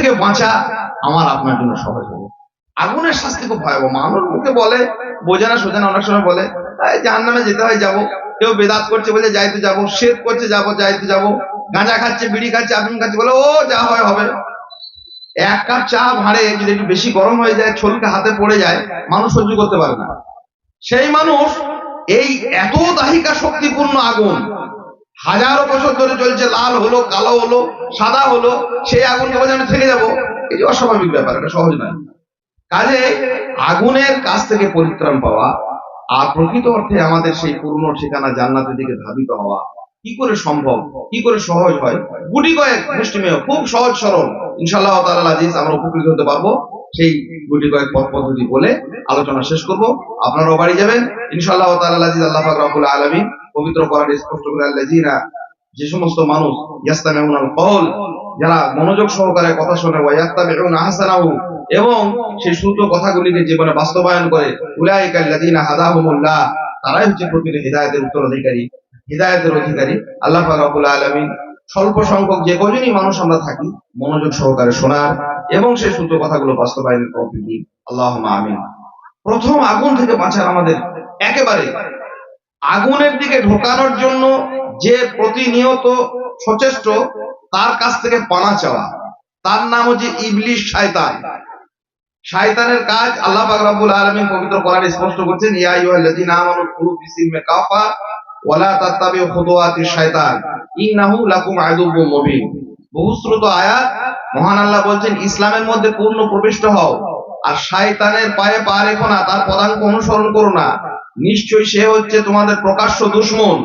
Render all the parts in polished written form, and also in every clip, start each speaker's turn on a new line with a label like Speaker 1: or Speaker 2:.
Speaker 1: থেকে বাঁচা আমার আপনার জন্য সহজ হবে। আগুনের শাস্তি খুব ভয়াবহ। মানুষ মুখে বলে, বোঝে না সোজা না, অনেক সময় বলে জাহান্নামে যেতে হয় যাবো, কেউ বেদাত করছে বলে যাইতে যাবো, শেদ করছে যাবো যাইতে যাবো, গাঁজা খাচ্ছে, বিড়ি খাচ্ছে, আফিম খাচ্ছে বলে ও যা হয় হবে। এক কাপ চা ভাঁড়ে যদি একটু বেশি গরম হয়ে যায়, ছলকে হাতে পড়ে যায়, মানুষ সহ্য করতে পারে না। সেই মানুষ এই এত দাহিকা শক্তিপূর্ণ আগুন হাজারো বছর ধরে চলছে, লাল হলো, কালো হলো, সাদা হলো, সেই আগুনকে বলে আমি থেকে যাবো, এই অস্বাভাবিক ব্যাপার, এটা সহজ নয়। কাজে আগুনের কাছ থেকে পরিত্রাণ পাওয়া আর প্রকৃত অর্থে আমাদের সেই পূর্ণ ঠিকানা জান্নাতের দিকে ধাবিত হওয়া কি করে সম্ভব, কি করে সহজ হয়, গুটি কয়েক মুষ্টিমেয় খুব সহজ সরল ইনশাআল্লাহ তাআলা আজিজ আমরা উপকৃত হতে পারবো। সেই গুটি কয়েক পথ পদ্ধতি বলে আলোচনা শেষ করব। আপনারাও বাড়ি যাবেন ইনশাআল্লাহ তাআলা আজিজ। আল্লাহ পাক রব্বুল আলামিন পবিত্র কোরআনে স্পষ্ট করে আল্লাযিনা, যে সমস্ত মানুষ ইয়াস্তামিউনাল কওল, যারা মনোযোগ সহকারে কথা শোনে, ওয়া ইয়াত্তাবিউনা আহসানাহু, এবং সেই শুদ্ধ কথাগুলিকে জীবনে বাস্তবায়ন করে, উলাইকা আল্লাযিনা হাদাহুমুল্লাহ, তারাই হচ্ছে প্রকৃত হিদায়াতের উত্তরাধিকারী, হিদায়াতের অধিকারী। আল্লাহ পাক রব্বুল আলামিন স্বল্প সংখ্যক যে কজনই মানুষ আমরা থাকি মনোযোগ সহকারে শোনার এবং সেই শুদ্ধ কথাগুলো বাস্তবায়নের তৌফিক দিন, আল্লাহুম্মা আমিন। প্রথম আগুন থেকে বাঁচার আমাদের একেবারে আগুনের দিকে ঢোকানোর জন্য যে প্রতিনিয়ত সচেষ্ট, তার কাছ থেকে পানা চাওয়া, তার নাম হচ্ছে ইবলিস, শয়তান। শয়তানের কাজ আল্লাহ পাক রব্বুল আলামিন পবিত্র কোরআনে স্পষ্ট করছেন, ইয়া আইয়ুহাল্লাযীনা আমানু কুলু ফিস-সিলমি কাফা ওয়া লা তাত্তাবিউ খুতুওয়াতিশ শাইতান ইন্নাহু লাকুম আদুউম মুবিন। বহুশ্রুত আয়াত, মহান আল্লাহ বলছেন ইসলামের মধ্যে পূর্ণ প্রবিষ্ট হও আর শয়তানের পায়ে পা রেখো না, তার পদাঙ্ক অনুসরণ করো না, নিশ্চয়ই সে হচ্ছে তোমাদের প্রকাশ্য দুশমন।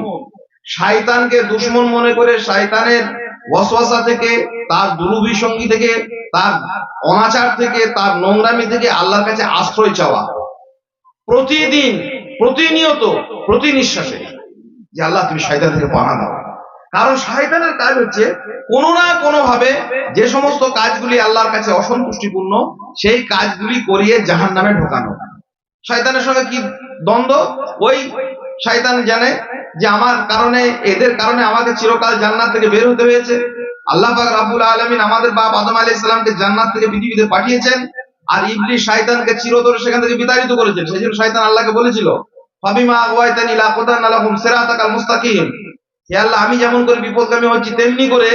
Speaker 1: শয়তানকে দুশমন মনে করে শয়তানের ওয়াসওয়াসা থেকে, তার দুরুভিসঙ্গী থেকে, তার অনাচার থেকে, তার নোংরামি থেকে আল্লাহর কাছে আশ্রয় চাওয়া প্রতিদিন, প্রতিনিয়ত, প্রতি নিঃশ্বাসে, যে আল্লাহ তুমি শয়তান থেকে পানা দাও। কারণ শয়তানের কাজ হচ্ছে কোনো না কোনো ভাবে যে সমস্ত কাজগুলি আল্লাহর কাছে অসন্তুষ্টিপূর্ণ, সেই কাজগুলি করিয়ে জাহান্নামে ঢোকানো। শয়তানের সঙ্গে কি দ্বন্দ্ব? ওই শয়তান জানে যে আমার কারণে, এদের কারণে আমাকে চিরকাল জান্নাত থেকে বের হতে হয়েছে। আল্লাহ পাক রব্বুল আলামিন আমাদের বাপ আদম আলাইহিস সালামকে জান্নাত থেকে পৃথিবীতে পাঠিয়েছেন, আর ইবলিস শয়তানকে চিরতরে সেখান থেকে বিতাড়িত করেছেন। সেজন্য শয়তান আল্লাহকে বলেছিল, ফাবিমা আগওয়াইতানি লাকুদান্না লাহুম সিরাতাকাল মুস্তাকিম, হে আল্লাহ আমি যেমন করে বিপদগামী হচ্ছি তেমনি করে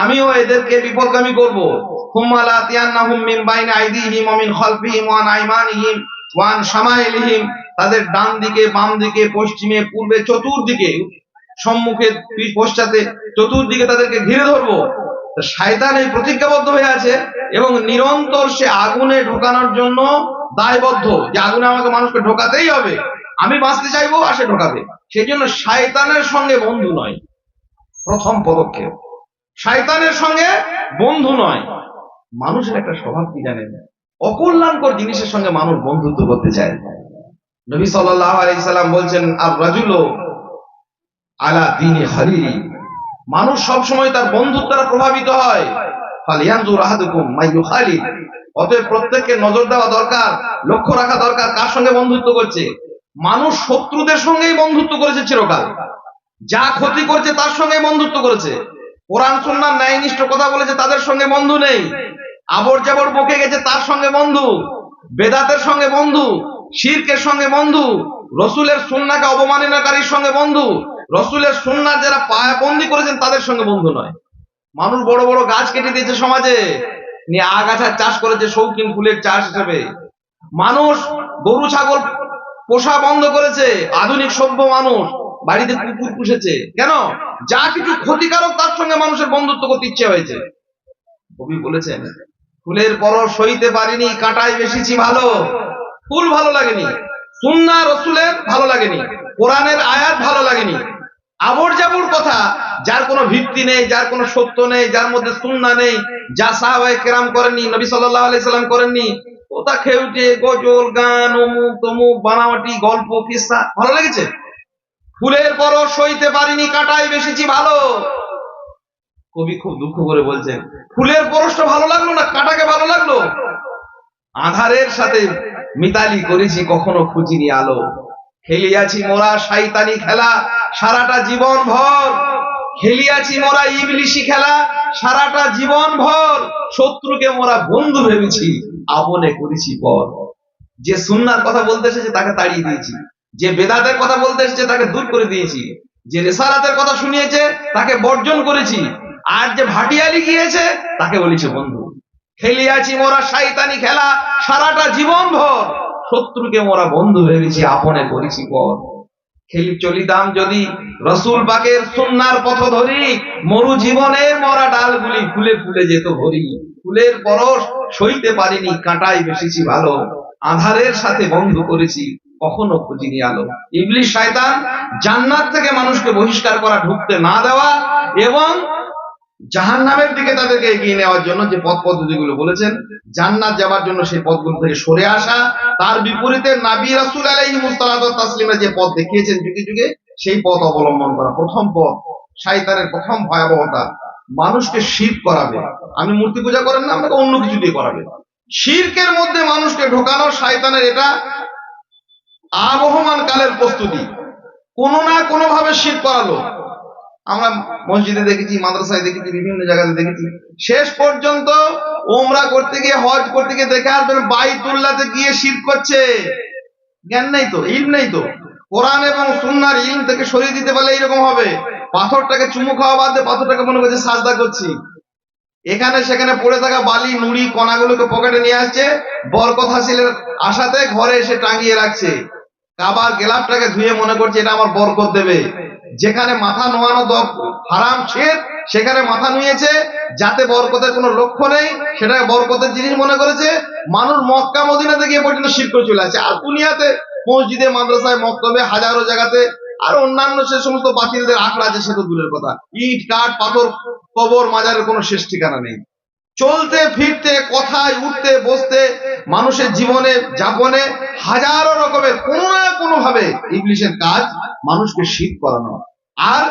Speaker 1: আমিও এদেরকে বিপদগামী করব। সুম্মা লাতিয়ান্নাহুম মিন বাইনি আইদিহিম ওয়া মিন খালফিহিম ওয়া আন আইমানিহিম ওয়া আন শামাইলিহিম, তাদের ডান দিকে, বাম দিকে, পশ্চিমে, পূর্বে, চতুর্দিকে, সম্মুখে, পশ্চাতে, চতুর্দিকে তাদেরকে ঘিরে ধরবো। শয়তান এই প্রতিজ্ঞাবদ্ধ হয়ে আছে এবং নিরন্তর সে আগুনে ঢোকানোর জন্য দায়বদ্ধ, যে আগুনে আমাকে মানুষকে ঢোকাতেই হবে, আমি বাঁচতে চাইবো আর সে ঢোকাবে। সেই জন্য শয়তানের সঙ্গে বন্ধু নয়, প্রথম পদক্ষেপ শয়তানের সঙ্গে বন্ধু নয়। মানুষের একটা স্বভাব কি জানেন? অকল্যাণকর জিনিসের সঙ্গে মানুষ বন্ধুত্ব করতে চায়। নবী সাল্লাল্লাহু আলাইহি সাল্লাম বলছেন, আর রাজুলু আলা দীনি খালিলি, মানুষ সব সময় তার বন্ধুর দ্বারা প্রভাবিত হয়। ফালিয়ানজুর আহাদুকুম মাইয়ুখালিল, অতএব প্রত্যেককে নজর দেওয়া দরকার, লক্ষ্য রাখা দরকার কার সঙ্গে বন্ধুত্ব করছে। মানুষ শত্রুদের সঙ্গেই বন্ধুত্ব করেছে চিরকাল, যা ক্ষতি করছে তার সঙ্গে বন্ধুত্ব করেছে, কোরআন সুন্নাহর ন্যায়নিষ্ঠ কথা বলেছে তাদের সঙ্গে বন্ধু নেই, আবর জাবর বকে গেছে তার সঙ্গে বন্ধু, বেদাতের সঙ্গে বন্ধু, শিরকের সঙ্গে বন্ধু, রসুলের সুন্নাহকে অবমাননাকারীর সঙ্গে বন্ধু, রসুলের সুন্নাহ যারা পায়াবন্দি করেছেন তাদের সঙ্গে বন্ধু নয়। মানুষ বড় বড় গাছ কেটে দিয়েছে সমাজে, নিয়ে আগাছার চাষ করেছে শৌখিন ফুলের চাষ হিসেবে। মানুষ গরু ছাগল পোষা বন্ধ করেছে, আধুনিক সভ্য মানুষ বাড়িতে কুকুর পুষেছে। কেন? যা কিছু ক্ষতিকারক তার সঙ্গে মানুষের বন্ধুত্ব করতে ইচ্ছে হয়েছে। কবি বলেছেন, ফুলের পরশ সইতে পারিনি, কাঁটায় বেশিছি ভালো। ফুল ভালো লাগেনি, সুন্নাহ রসুলের ভালো লাগেনি, কোরআনের আয়াত ভালো লাগেনি, আবর জাবর কথা, যার কোনো ভিত্তি নেই, যার কোনো সত্য নেই, যার মধ্যে সুন্নাহ নেই, যা সাহাবায়ে কেরাম করেননি, নবী সাল্লাল্লাহু আলাইহি সাল্লাম করেননি, ওটা খেউটে গজল গান অমুক তমুক বানাওয়াটি গল্প কিসসা ভালো লেগেছে। ফুলের পরশ সইতে পারিনি, কাঁটায় বেশিছি ভালো। কবি খুব দুঃখ করে বলছেন, ফুলের পরশটা ভালো লাগলো না, কাঁটাকে ভালো লাগলো। আধারের সাথে মিতালি করেছি, কখনো খুঁজিনি আলো, খেলিয়াছি মোরা শয়তানি খেলা সারাটা জীবন ভর, খেলিয়াছি মোরা ইবলিশি খেলা সারাটা জীবন ভর, শত্রুকে মোরা বন্ধু ভেবেছি আপনে করেছি পর। যে সুন্নার কথা বলতে এসেছে তাকে তাড়িয়ে দিয়েছি, যে বেদাতের কথা বলতে এসেছে তাকে দূর করে দিয়েছি, যে রিসালাতের কথা শুনিয়েছে তাকে বর্জন করেছি, আর যে ভাটিয়ালি গিয়েছে তাকে বলেছে বন্ধু। খেলিয়াছি মোরা শয়তানি খেলা সারাটা জীবন ভর, শত্রুকে মোরা বন্ধু ভেবেছি আপনে করেছি পর। খেলি চলিতাম যদি রসুল পাকের সুন্নার পথ ধরি, মরু জীবনের মরা ডালগুলি ফুলে ফুলে যেত ভরি। ফুলের পরশ সইতে পারিনি কাঁটায় বেশিছি ভালো, আধারের সাথে বন্ধ করেছি কখনো খুঁজিনি আলো। ইবলিশ শয়তান জান্নাত থেকে মানুষকে বহিষ্কার করা, ঢুকতে না দেওয়া এবং জাহান্নামের দিকে তাদেরকে এগিয়ে নেওয়ার জন্য যে পথ পদ্ধতিগুলো বলেছেন, জান্নাত যাওয়ার জন্য সেই পথগুলো থেকে সরে আসা, তার বিপরীতে নবী রাসূল আলাইহিস সালাতু ওয়াস তাসলিমে যে পথ দেখিয়েছেন যুগে যুগে, সেই পথ অবলম্বন করা। প্রথম পথ, শয়তানের প্রথম ভয়াবহতা, মানুষকে শিরক করাবে। আপনি মূর্তি পূজা করেন না, আপনাকে অন্য কিছু দিয়ে করাবে। শিরকের মধ্যে মানুষকে ঢোকানো শয়তানের এটা আবহমান কালের প্রস্তুতি। কোনো না কোনো ভাবে শিরক করালো। আমরা মসজিদে দেখেছি, মাদ্রাসায় দেখেছি, বিভিন্ন জায়গাতে দেখেছি, শেষ পর্যন্ত ওমরা করতে গিয়ে, হজ করতে গিয়ে দেখে আসবেন বাইতুল্লাহতে গিয়ে শিরক করছে। জ্ঞান নেই তো, ইলম নেই তো। কোরআন এবং সুন্নাহর ইলম থেকে সরিয়ে দিতে পারলে এইরকম হবে। পাথরটাকে চুমু খাওয়া বাদ দিয়ে পাথরটাকে মনে করছে সাজদা করছি। এখানে সেখানে পড়ে থাকা বালি নুড়ি কণাগুলোকে পকেটে নিয়ে আসছে, বরকত হাসিলের আশাতে ঘরে এসে টাঙিয়ে রাখছে। কাবার গেলাপটাকে ধুয়ে মনে করছে এটা আমার বরকত দেবে। যেখানে মাথা নোয়ানো হারাম শিরক, সেখানে মাথা নুয়েছে যাতে বরকতের কোনো লক্ষ্য নেই, সেটাকে বরকতের জিনিস মনে করেছে। মানুষ মক্কা মদিনাতে গিয়ে পর্যন্ত শিরক করে চলে আসে। আর দুনিয়াতে মসজিদে, মাদ্রাসায়, মক্তবে, হাজারো জায়গাতে আর অন্যান্য সে সমস্ত বাতিলদের আখড়া আছে, সে তো দূরের কথা। ইট কাঠ পাথর কবর মাজারের কোনো শেষ ঠিকানা নেই। চলতে ফিরতে, কথায় উঠতে বসতে, মানুষের জীবনে যাপনে হাজারো রকমের কোনো না কোনো ভাবে ইবলিশের কাজ মানুষকে শিরক করানো। আর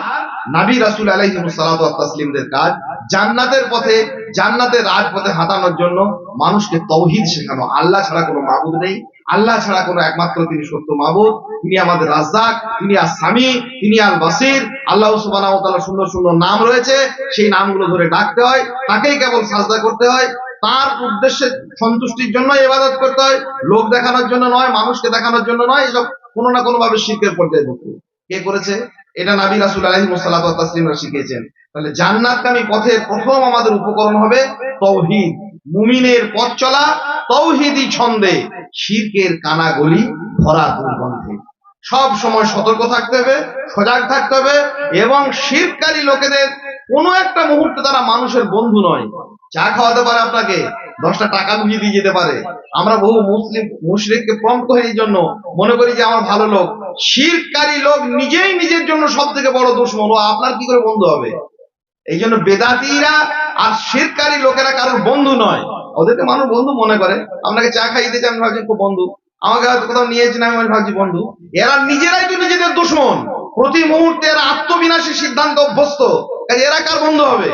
Speaker 1: নবী রাসূল আলাইহিস সালাতু ওয়াস তাসলিমদের কাজ জান্নাতের পথে, জান্নাতের রাজপথে হাঁটানোর জন্য মানুষকে তাওহীদ শেখানো। আল্লাহ ছাড়া কোনো মাবুদ নেই, আল্লাহ ছাড়া কোনো একমাত্র তিনি সত্য মাবুদ, তিনি আমাদের রাজ্জাক, তিনি আস-সামি, তিনি আল বাসির। আল্লাহ সুবহানাহু ওয়া তাআলা সুন্দর সুন্দর নাম রয়েছে, সেই নামগুলো ধরে ডাকতে হয়, তাকেই কেবল সাজদা করতে হয়, তার উদ্দেশ্যে সন্তুষ্টির জন্য ইবাদত করতে হয়, লোক দেখানোর জন্য নয়, মানুষকে দেখানোর জন্য নয়। এসব কোনো না কোনো ভাবে শিরকের পর্যায়ে ঢুকবে। কে করেছে এটা? নবী রাসূল আলাইহিস সালাতু ওয়াস তাসলিমরা শিখিয়েছেন। তাহলে জান্নাতগামী পথের প্রথম আমাদের উপকরণ হবে তাওহীদ। মুমিনের পথ চলা তাওহীদি ছন্দে, শিরকের কানাগলি ভরা দুর্গন্ধে। সব সময় সতর্ক থাকতে হবে, সজাগ থাকতে হবে, এবং শিরককারী লোকেদের কোনো একটা মুহূর্তে তারা মানুষের বন্ধু নয়। চা খাওয়াতে পারে আপনাকে, 10টা টাকা বুঝিয়ে দিয়ে যেতে পারে। আমরা বহু মুসলিম মুশরিককে প্রম্পট করি, এই জন্য মনে করি যে আমার ভালো লোক। শিরককারী লোক নিজেই নিজের জন্য সব থেকে বড় দুশমন, ও আপনার কি করে বন্ধু হবে? এই জন্য বেদাতীরা আর শিরককারী লোকেরা কারোর বন্ধু নয়। ওদেরকে মানুষ বন্ধু মনে করে। আপনাকে চা খাইয়ে দিয়েছে, আমি ভাবছি খুব বন্ধু। আমাকে হয়তো কোথাও নিয়েছেন, আমি ভাবছি বন্ধু। এরা নিজেরাই তো নিজেদের দুশমন। প্রতি মুহূর্তে এরা আত্মবিনাশী সিদ্ধান্ত অভ্যস্ত। এরা কার বন্ধু হবে?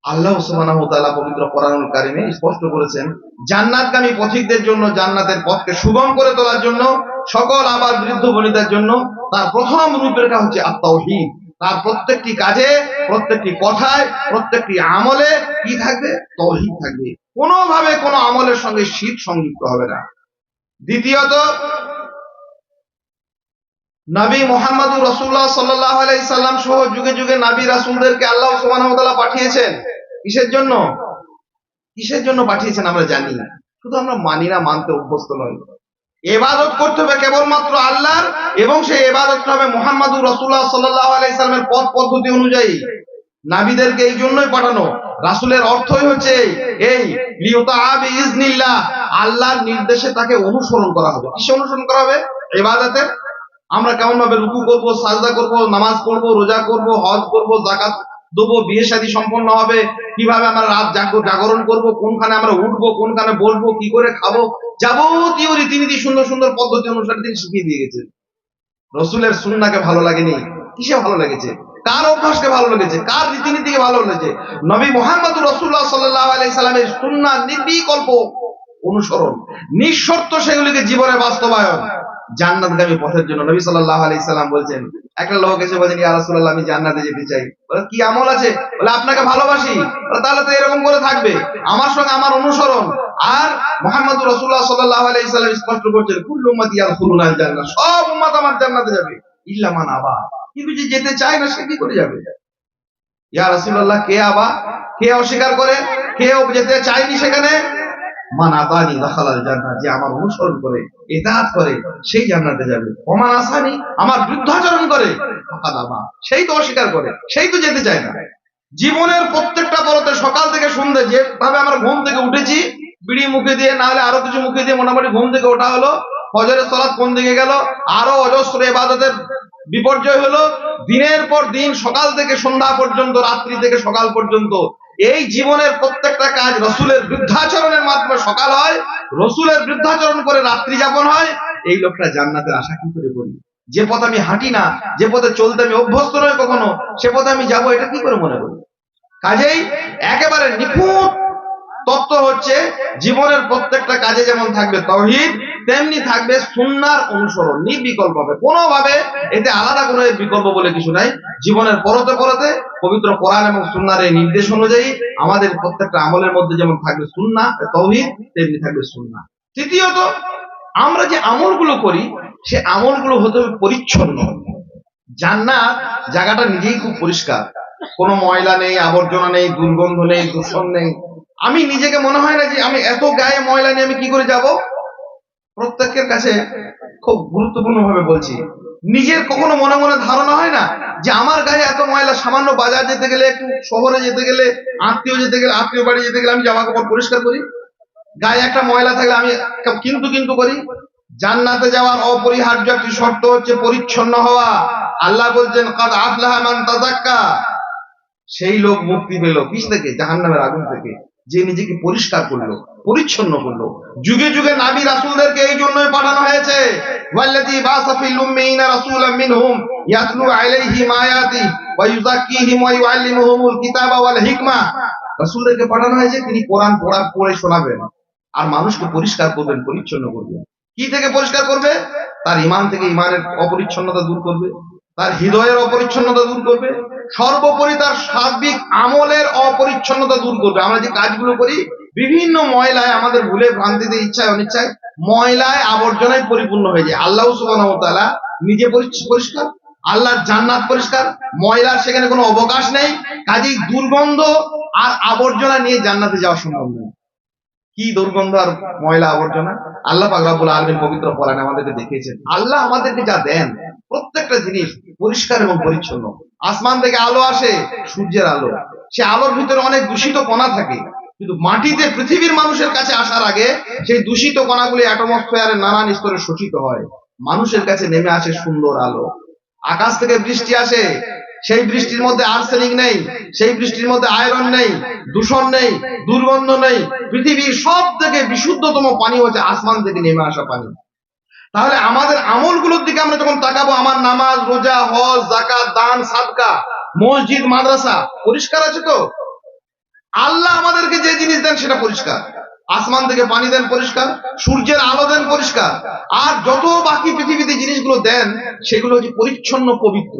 Speaker 1: আল্লাহ সুবহানাহু ওয়া তাআলা পবিত্র কোরআনুল কারীমে স্পষ্ট করেছেন, জান্নাতগামী পথিকদের জন্য, জান্নাতের পথকে সুগম করে তোলার জন্য, সকল আবার বৃদ্ধ বনিতার জন্য তার প্রথম রূপরেখা হচ্ছে আত-তাওহীদ। তার প্রত্যেকটি কাজে, প্রত্যেকটি কথায়, প্রত্যেকটি আমলে কি থাকবে? তাওহীদ থাকবে। কোনোভাবে কোনো আমলের সঙ্গে শিরক সংযুক্ত হবে না। দ্বিতীয়ত, নবী মুহাম্মদুর রাসূলুল্লাহ সাল্লাল্লাহু আলাইহি সাল্লাম সহ যুগে যুগে নবী রাসূলদেরকে আল্লাহ সুবহানাহু ওয়া তাআলা পাঠিয়েছেন। কিসের জন্য? কিসের জন্য পাঠিয়েছেন আমরা জানি, শুধু আমরা মানি না, মানতে অভ্যস্ত নই। ইবাদত করতে হবে কেবলমাত্র আল্লাহর, এবং সেই ইবাদতটা হবে মুহাম্মদুর রাসূলুল্লাহ সাল্লাল্লাহু আলাইহি সাল্লামের পথ পদ্ধতি অনুযায়ী। নবীদেরকে এই জন্যই পাঠানো। রাসূলের অর্থই হচ্ছে এই লিউতাআ বিইজনিল্লাহ, আল্লাহর নির্দেশে তাকে অনুসরণ করা হবে। কিসে অনুসরণ করা হবে? ইবাদতের। আমরা কেমন ভাবে রুকু করব, সাজদা করব, নামাজ পড়বো, রোজা করব, হজ করব, যাকাত দেবো, বিয়ে শাদী সম্পন্ন হবে, কিভাবে আমরা রাত জাগরণ করব, কোনখানে আমরা উঠবো, কোনখানে বলবো, কি করে খাবো, যাবতীয় রীতিনীতি সুন্দর সুন্দর পদ্ধতি অনুসারে তিনি শিখিয়ে দিয়ে গেছেন। রাসূলের সুন্নাহকে ভালো লাগেনি? কিসে ভালো লেগেছে? কার অভ্যাসকে ভালো লেগেছে? কার রীতিনীতিকে ভালো লেগেছে? নবী মুহাম্মদুর রাসূলুল্লাহ সাল্লাল্লাহু আলাইহি সাল্লামের সুন্নাহ নির্বিকল্প অনুসরণ, নিঃশর্ত সেগুলিকে জীবনে বাস্তবায়ন। জান্নাতগামী পথের জন্য। নবী সাল্লাল্লাহু আলাইহি সাল্লাম বলছেন, একটা লোক এসে বলেন, ইয়া রাসূলুল্লাহ, আমি জান্নাতে যেতে চাই। বলে, কি আমল আছে? বলে, আপনাকে ভালোবাসি। বলে, তাহলে তো এরকম করে থাকবে, আমার সঙ্গে আমার অনুসরণ। আর মুহাম্মদুর রাসূলুল্লাহ সাল্লাল্লাহু আলাইহি সাল্লাম স্পষ্ট করছেন, কুল্লু উম্মতি ইয়াদখুলুনাল জান্নাহ, সব উম্মত আমার জান্নাতে যাবে, ইল্লা মান আবা। কিন্তু যে যেতে চায় না সে কি করে যাবে? ইয়া রাসূলুল্লাহ, কে আবা? কে অস্বীকার করে? কে যেতে চায়নি সেখানে? মান আতানি দাখালাল জান্নাহ, যে আমার অনুসরণ করে, ইতাআত করে, সেই জান্নাতে যাবে। ওমান আসানি, আমার বিরুদ্ধাচরণ করে, ফাকাদ আবা, সেই তো অস্বীকার করে, সেই তো যেতে চায় না। জীবনের প্রত্যেকটা পরতে সকাল থেকে সন্ধ্যে যেভাবে আমরা ঘুম থেকে উঠেছি, বিড়ি মুখে দিয়ে, না হলে আরো কিছু মুখে দিয়ে মোটামুটি ঘুম থেকে ওঠা হলো, ফজরের সালাত কোন দিকে গেল, আরো অজস্র ইবাদতের বিপর্যয় হলো, দিনের পর দিন সকাল থেকে সন্ধ্যা পর্যন্ত, রাত্রি থেকে সকাল পর্যন্ত, এই জীবনের প্রত্যেকটা কাজ রসুলের বৃদ্ধাচরণের মাধ্যমে সকাল হয়, রসুলের বৃদ্ধাচরণ করে রাত্রি যাপন হয়। এই লোকটা জান্নাতের আশা কি করে করি? যে পথ আমি হাঁটি না, যে পথে চলতে আমি অভ্যস্ত নয় কখনো, সে পথে আমি যাবো, এটা কি করে মনে করি? কাজেই একেবারে নিখুঁত তত্ত্ব হচ্ছে, জীবনের প্রত্যেকটা কাজে যেমন থাকবে তাওহীদ, তেমনি থাকবে সুন্নাহর অনুসরণ নির্বিকল্প ভাবে, কোনোভাবে এতে আলাদা কোনো বিকল্প বলে কিছু নাই। জীবনের পরতে পরতে পবিত্র কোরআন এবং সুন্নাহর এই নির্দেশ অনুযায়ী আমাদের প্রত্যেকটা আমলের মধ্যে যেমন থাকবে সুন্নাহ তাওহীদ, তেমনি থাকবে সুন্নাহ। তৃতীয়ত, আমরা যে আমলগুলো করি সে আমলগুলো হতে হবে পরিচ্ছন্ন। জান্নাত জায়গাটা নিজেই খুব পরিষ্কার, কোনো ময়লা নেই, আবর্জনা নেই, দুর্গন্ধ নেই, দূষণ নেই। আমি নিজেকে মনে হয় না যে আমি এত গায়ে ময়লা নিয়ে আমি কি করে যাব। প্রত্যেকের কাছে খুব গুরুত্বপূর্ণ ভাবে বলছি, নিজের কখনো মনে মনে ধারণা হয় না যে আমার গায়ে এত ময়লা, সামান্য বাজার যেতে গেলে, একটু শহরে যেতে গেলে, আত্মীয় যেতে গেলে, আত্মীয় বাড়ি যেতে গেলে আমি জামা কাপড় পরিষ্কার করি, গায়ে একটা ময়লা থাকলে আমি কিন্তু করি। জান্নাতে যাওয়ার অপরিহার্য একটি শর্ত হচ্ছে পরিচ্ছন্ন হওয়া। আল্লাহ বলছেন, কাদ আফলাহা মান তাযাক্কা, সেই লোক মুক্তি পেল কিস থেকে? জাহান্নামের আগুন থেকে, যে নিজেকে পরিষ্কার করলো, পরিচ্ছন্ন করলো। যুগে যুগে নবী রাসূলদেরকে এই জন্যই পাঠানো হয়েছে, ওয়াল্লাযী বাসা ফিল উম্মিয়িনা রাসূলাম মিনহুম ইয়াতলু আলাইহিম আয়াতি ওয়া ইউযাক্কিহিম ওয়া ইউআল্লিমুহুমুল কিতাবা ওয়াল হিকমা। রাসূলদেরকে পাঠানো হয়েছে, তিনি কোরআন পড়ে শোনাবেন আর মানুষকে পরিষ্কার করবেন, পরিচ্ছন্ন করবেন। কি থেকে পরিষ্কার করবে? তার ঈমান থেকে ঈমানের অপরিচ্ছন্নতা দূর করবে, তার হৃদয়ের অপরিচ্ছন্নতা দূর করবে, সর্বোপরি তার সার্বিক আমলের অপরিচ্ছন্নতা দূর করবে। আমরা যে কাজগুলো করি, বিভিন্ন ময়লায়, আমাদের ভুলে ভ্রান্তিতে, ইচ্ছায় অনিচ্ছায় ময়লায় আবর্জনায় পরিপূর্ণ হয়ে যায়। আল্লাহ সুবহানাহু ওয়া তাআলা নিজে পরিষ্কার, আল্লাহর জান্নাত পরিষ্কার, ময়লার সেখানে কোনো অবকাশ নেই। কাজেই দুর্গন্ধ আর আবর্জনা নিয়ে জান্নাতে যাওয়া সম্ভব নয়। কি দুর্গন্ধ আর ময়লা আবর্জনা! আল্লাহ পাক রব্বুল আলামিন পবিত্র কোরআনে আমাদেরকে দেখিয়েছেন, আল্লাহ আমাদেরকে যা দেন প্রত্যেকটা জিনিস পরিষ্কার এবং পরিচ্ছন্ন। আসমান থেকে আলো আসে, সূর্যের আলো, সে আলোর ভিতরে অনেক দূষিত কণা থাকে, কিন্তু মাটিতে পৃথিবীর মানুষের কাছে আসার আগে সেই দূষিত কণাগুলি অ্যাটমসফিয়ারের নানান স্তরে শোষিত হয়, মানুষের কাছে নেমে আসে সুন্দর আলো। আকাশ থেকে বৃষ্টি আসে, সেই বৃষ্টির মধ্যে আর্সেনিক নেই, সেই বৃষ্টির মধ্যে আয়রন নেই, দূষণ নেই, দুর্গন্ধ নেই। পৃথিবীর সব থেকে বিশুদ্ধতম পানি হচ্ছে আসমান থেকে নেমে আসা পানি। তাহলে আমাদের আমলগুলোর দিকে আমরা যখন তাকাবো, আমার নামাজ, রোজা, হজ, যাকাত, দান, সাদকা, মসজিদ, মাদ্রাসা পরিষ্কার আছে তো? আল্লাহ আমাদেরকে যে জিনিস দেন সেটা পরিষ্কার, আসমান থেকে পানি দেন পরিষ্কার, সূর্যের আলো দেন পরিষ্কার, আর যত বাকি পৃথিবীতে জিনিসগুলো দেন সেগুলো হচ্ছে পরিচ্ছন্ন, পবিত্র।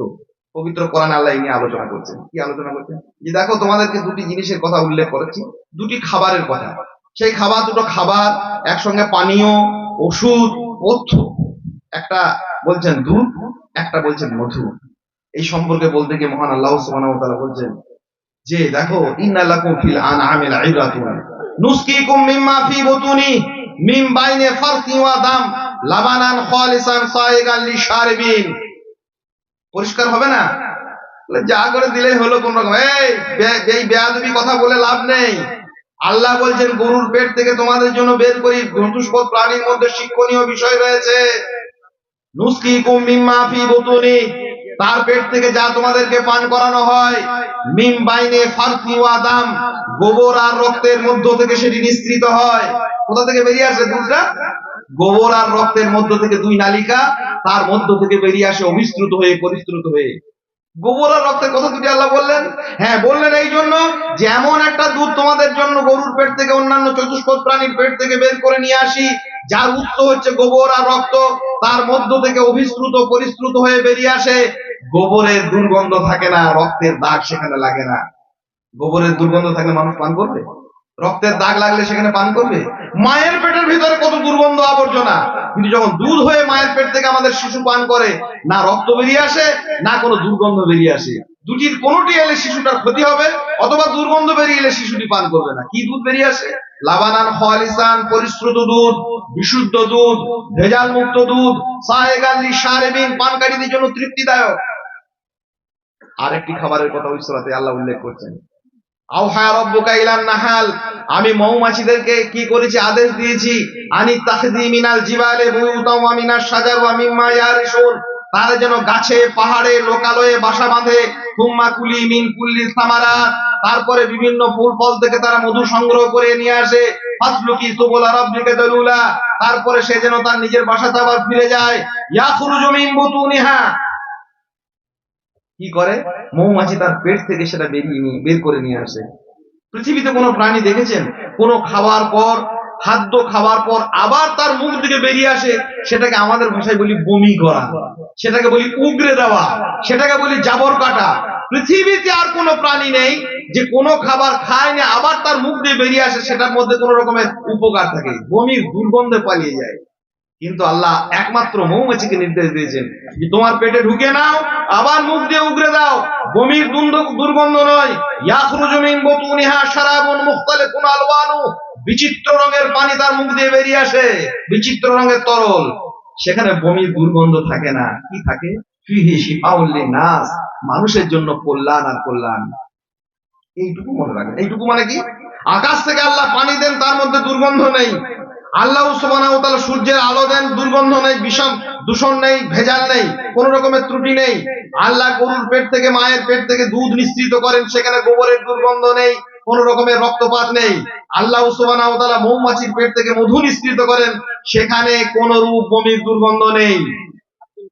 Speaker 1: পবিত্র কোরআন আল্লাহ নিয়ে আলোচনা করছেন। কি আলোচনা করছেন? যে দেখো, তোমাদেরকে দুটি জিনিসের কথা উল্লেখ করেছি, দুটি খাবারের কথা। সেই খাবার, দুটো খাবার, একসঙ্গে পানীয়, ওষুধ, পথ্য। একটা বলছেন দুধ, একটা বলছেন মধু। এই সম্পর্কে বলতে গিয়ে মহান আল্লাহ সুবহানাহু ওয়া তাআলা বলছেন যে দেখো, ইন্না লাকুম ফিল আনআমিল ইবরাতুন নুসকিকুম মিম্মা ফি বুতুনি মিন বাইনি ফারসি ওয়া দাম লাবানান খালিসান সাইগান লিশারিবিন। পরিষ্কার হবে না? যা করে দিলেই হলো কোন রকম। এই বেয়াদবি কথা বলে লাভ নেই। আল্লাহ বলছেন, গরুর পেট থেকে তোমাদের জন্য বের করি চতুষ্পদ প্রাণীর মধ্যে শিক্ষণীয় বিষয় রয়েছে। নুসকিকুম মিম্মা ফি বুতুনি, তার পেট থেকে যা তোমাদেরকে পান করানো হয়, মিম বাইনে ফারসি ওয়া দাম, গোবর আর রক্তের মধ্য থেকে সেটি নিঃসৃত হয়। কোথা থেকে বেরিয়ে আসে দুধটা? গোবর আর রক্তের মধ্য থেকে, দুই নালিকা, তার মধ্য থেকে বেরিয়ে আসে অভিস্রুত হয়ে, পরিস্রুত হয়ে। গোবর আর রক্তের কথা দুটি আল্লাহ বললেন। হ্যাঁ, বললেন এই জন্য যে এমন একটা দুধ তোমাদের জন্য গরুর পেট থেকে, অন্যান্য চতুষ্পদ প্রাণীর পেট থেকে বের করে নিয়ে আসি, যার উৎস হচ্ছে গোবর আর রক্ত, তার মধ্য থেকে অভিশ্রুত পরিশ্রুত হয়ে বেরিয়ে আসে। গোবরের দুর্গন্ধ থাকে না, রক্তের দাগ সেখানে লাগে না। গোবরের দুর্গন্ধ থাকলে মানুষ পান করবে? রক্তের দাগ লাগলে সেখানে পান করবে? মায়ের পেটের ভিতরে কত দুর্গন্ধ আবর্জনা, কিন্তু যখন দুধ হয়ে মায়ের পেট থেকে আমাদের শিশু পান করে, না রক্ত বেরিয়ে আসে না কোনো দুর্গন্ধ বেরিয়ে আসে। দুটির কোনোটি এলে শিশুটার ক্ষতি হবে, অথবা দুর্গন্ধ বেরিয়ে এলে শিশুটি পান করবে না। কি দুধ বেরিয়ে আসে? লাবানান খালিসান, পরিশ্রুত দুধ, বিশুদ্ধ দুধ, ভেজাল মুক্ত দুধ, সায়েগান লিশারিবিন, পানকারীদের জন্য তৃপ্তিদায়ক। আরেকটি খাবারের কথা ওই সূরাতে আল্লাহ উল্লেখ করছেন, আওহা রাব্বুকা ইলান নাহাল, আমি মৌমাছিদেরকে কি করেছি, আদেশ দিয়েছি, আনি তাখদি মিনাল জিবালে বুয়ুতাম ওয়া মিনাশ শাজার ওয়া মিম্মা ইয়ারিশুন, তারা যেন গাছে পাহাড়ে লোকালয়ে বাসা বাঁধে। তুম্মা কুলি মিন কুল্লি সামারাত, তারপরে বিভিন্ন ফুল ফল থেকে তারা মধু সংগ্রহ করে নিয়ে আসে। ফাসলুকি সুবুলা রাব্বিকা দালুলা, তারপরে সে যেন তার নিজের বাসাতে আবার ফিরে যায়। ইয়াখরুজু মিন বুতুনিহা, কি করে? মৌমাছি তার পেট থেকে সেটা বের করে নিয়ে আসে। পৃথিবীতে কোনো প্রাণী দেখেছেন কোনো খাবার পর, খাদ্য খাবার পর আবার তার মুখ থেকে বেরিয়ে আসে? সেটাকে আমাদের ভাষায় বলি বমি করা, সেটাকে বলি উগরে দেওয়া, সেটাকে বলি জাবর কাটা। পৃথিবীতে আর কোনো প্রাণী নেই যে কোনো খাবার খায় না আবার তার মুখ দিয়ে বেরিয়ে আসে সেটার মধ্যে কোনো রকমের উপকার থাকে, বমির দুর্গন্ধে পালিয়ে যায়। কিন্তু আল্লাহ একমাত্র মৌমাছিকে নির্দেশ দিয়েছেন যে তোমার পেটে ঢুকে নাও, আবার মুখ দিয়ে উগরে দাও, বমির দুর্গন্ধ নয়। ইয়াখরুজু মিন বুতুনিহা শারাবুন মুখতালিফুন আলওয়ানু, বিচিত্র রঙের পানি তার মুখ দিয়ে বেরিয়ে আসে, বিচিত্র রঙের তরল, সেখানে বমির দুর্গন্ধ থাকে না। কি থাকে? ফিহি শিফাউল লিনাস, মানুষের জন্য কল্যাণ আর কল্যাণ। এইটুকু মনে রাখবেন। এইটুকু মানে কি? আকাশ থেকে আল্লাহ পানি দেন, তার মধ্যে দুর্গন্ধ নেই। আল্লাহ সুবহানাহু ওয়া তাআলা সূর্যের আলো দেন, দুর্গন্ধ নেই, বিষম দূষণ নেই, ভেজাল নেই, কোন রকমের ত্রুটি নেই। আল্লাহ গরুর পেট থেকে, মায়ের পেট থেকে দুধ নিঃসৃত করেন, সেখানে গোবরের দুর্গন্ধ নেই, কোন রকমের রক্তপাত নেই। আল্লাহ সুবহানাহু ওয়া তাআলা মৌমাছির পেট থেকে মধু নিঃসৃত করেন, সেখানে কোন রূপ বমির দুর্গন্ধ নেই।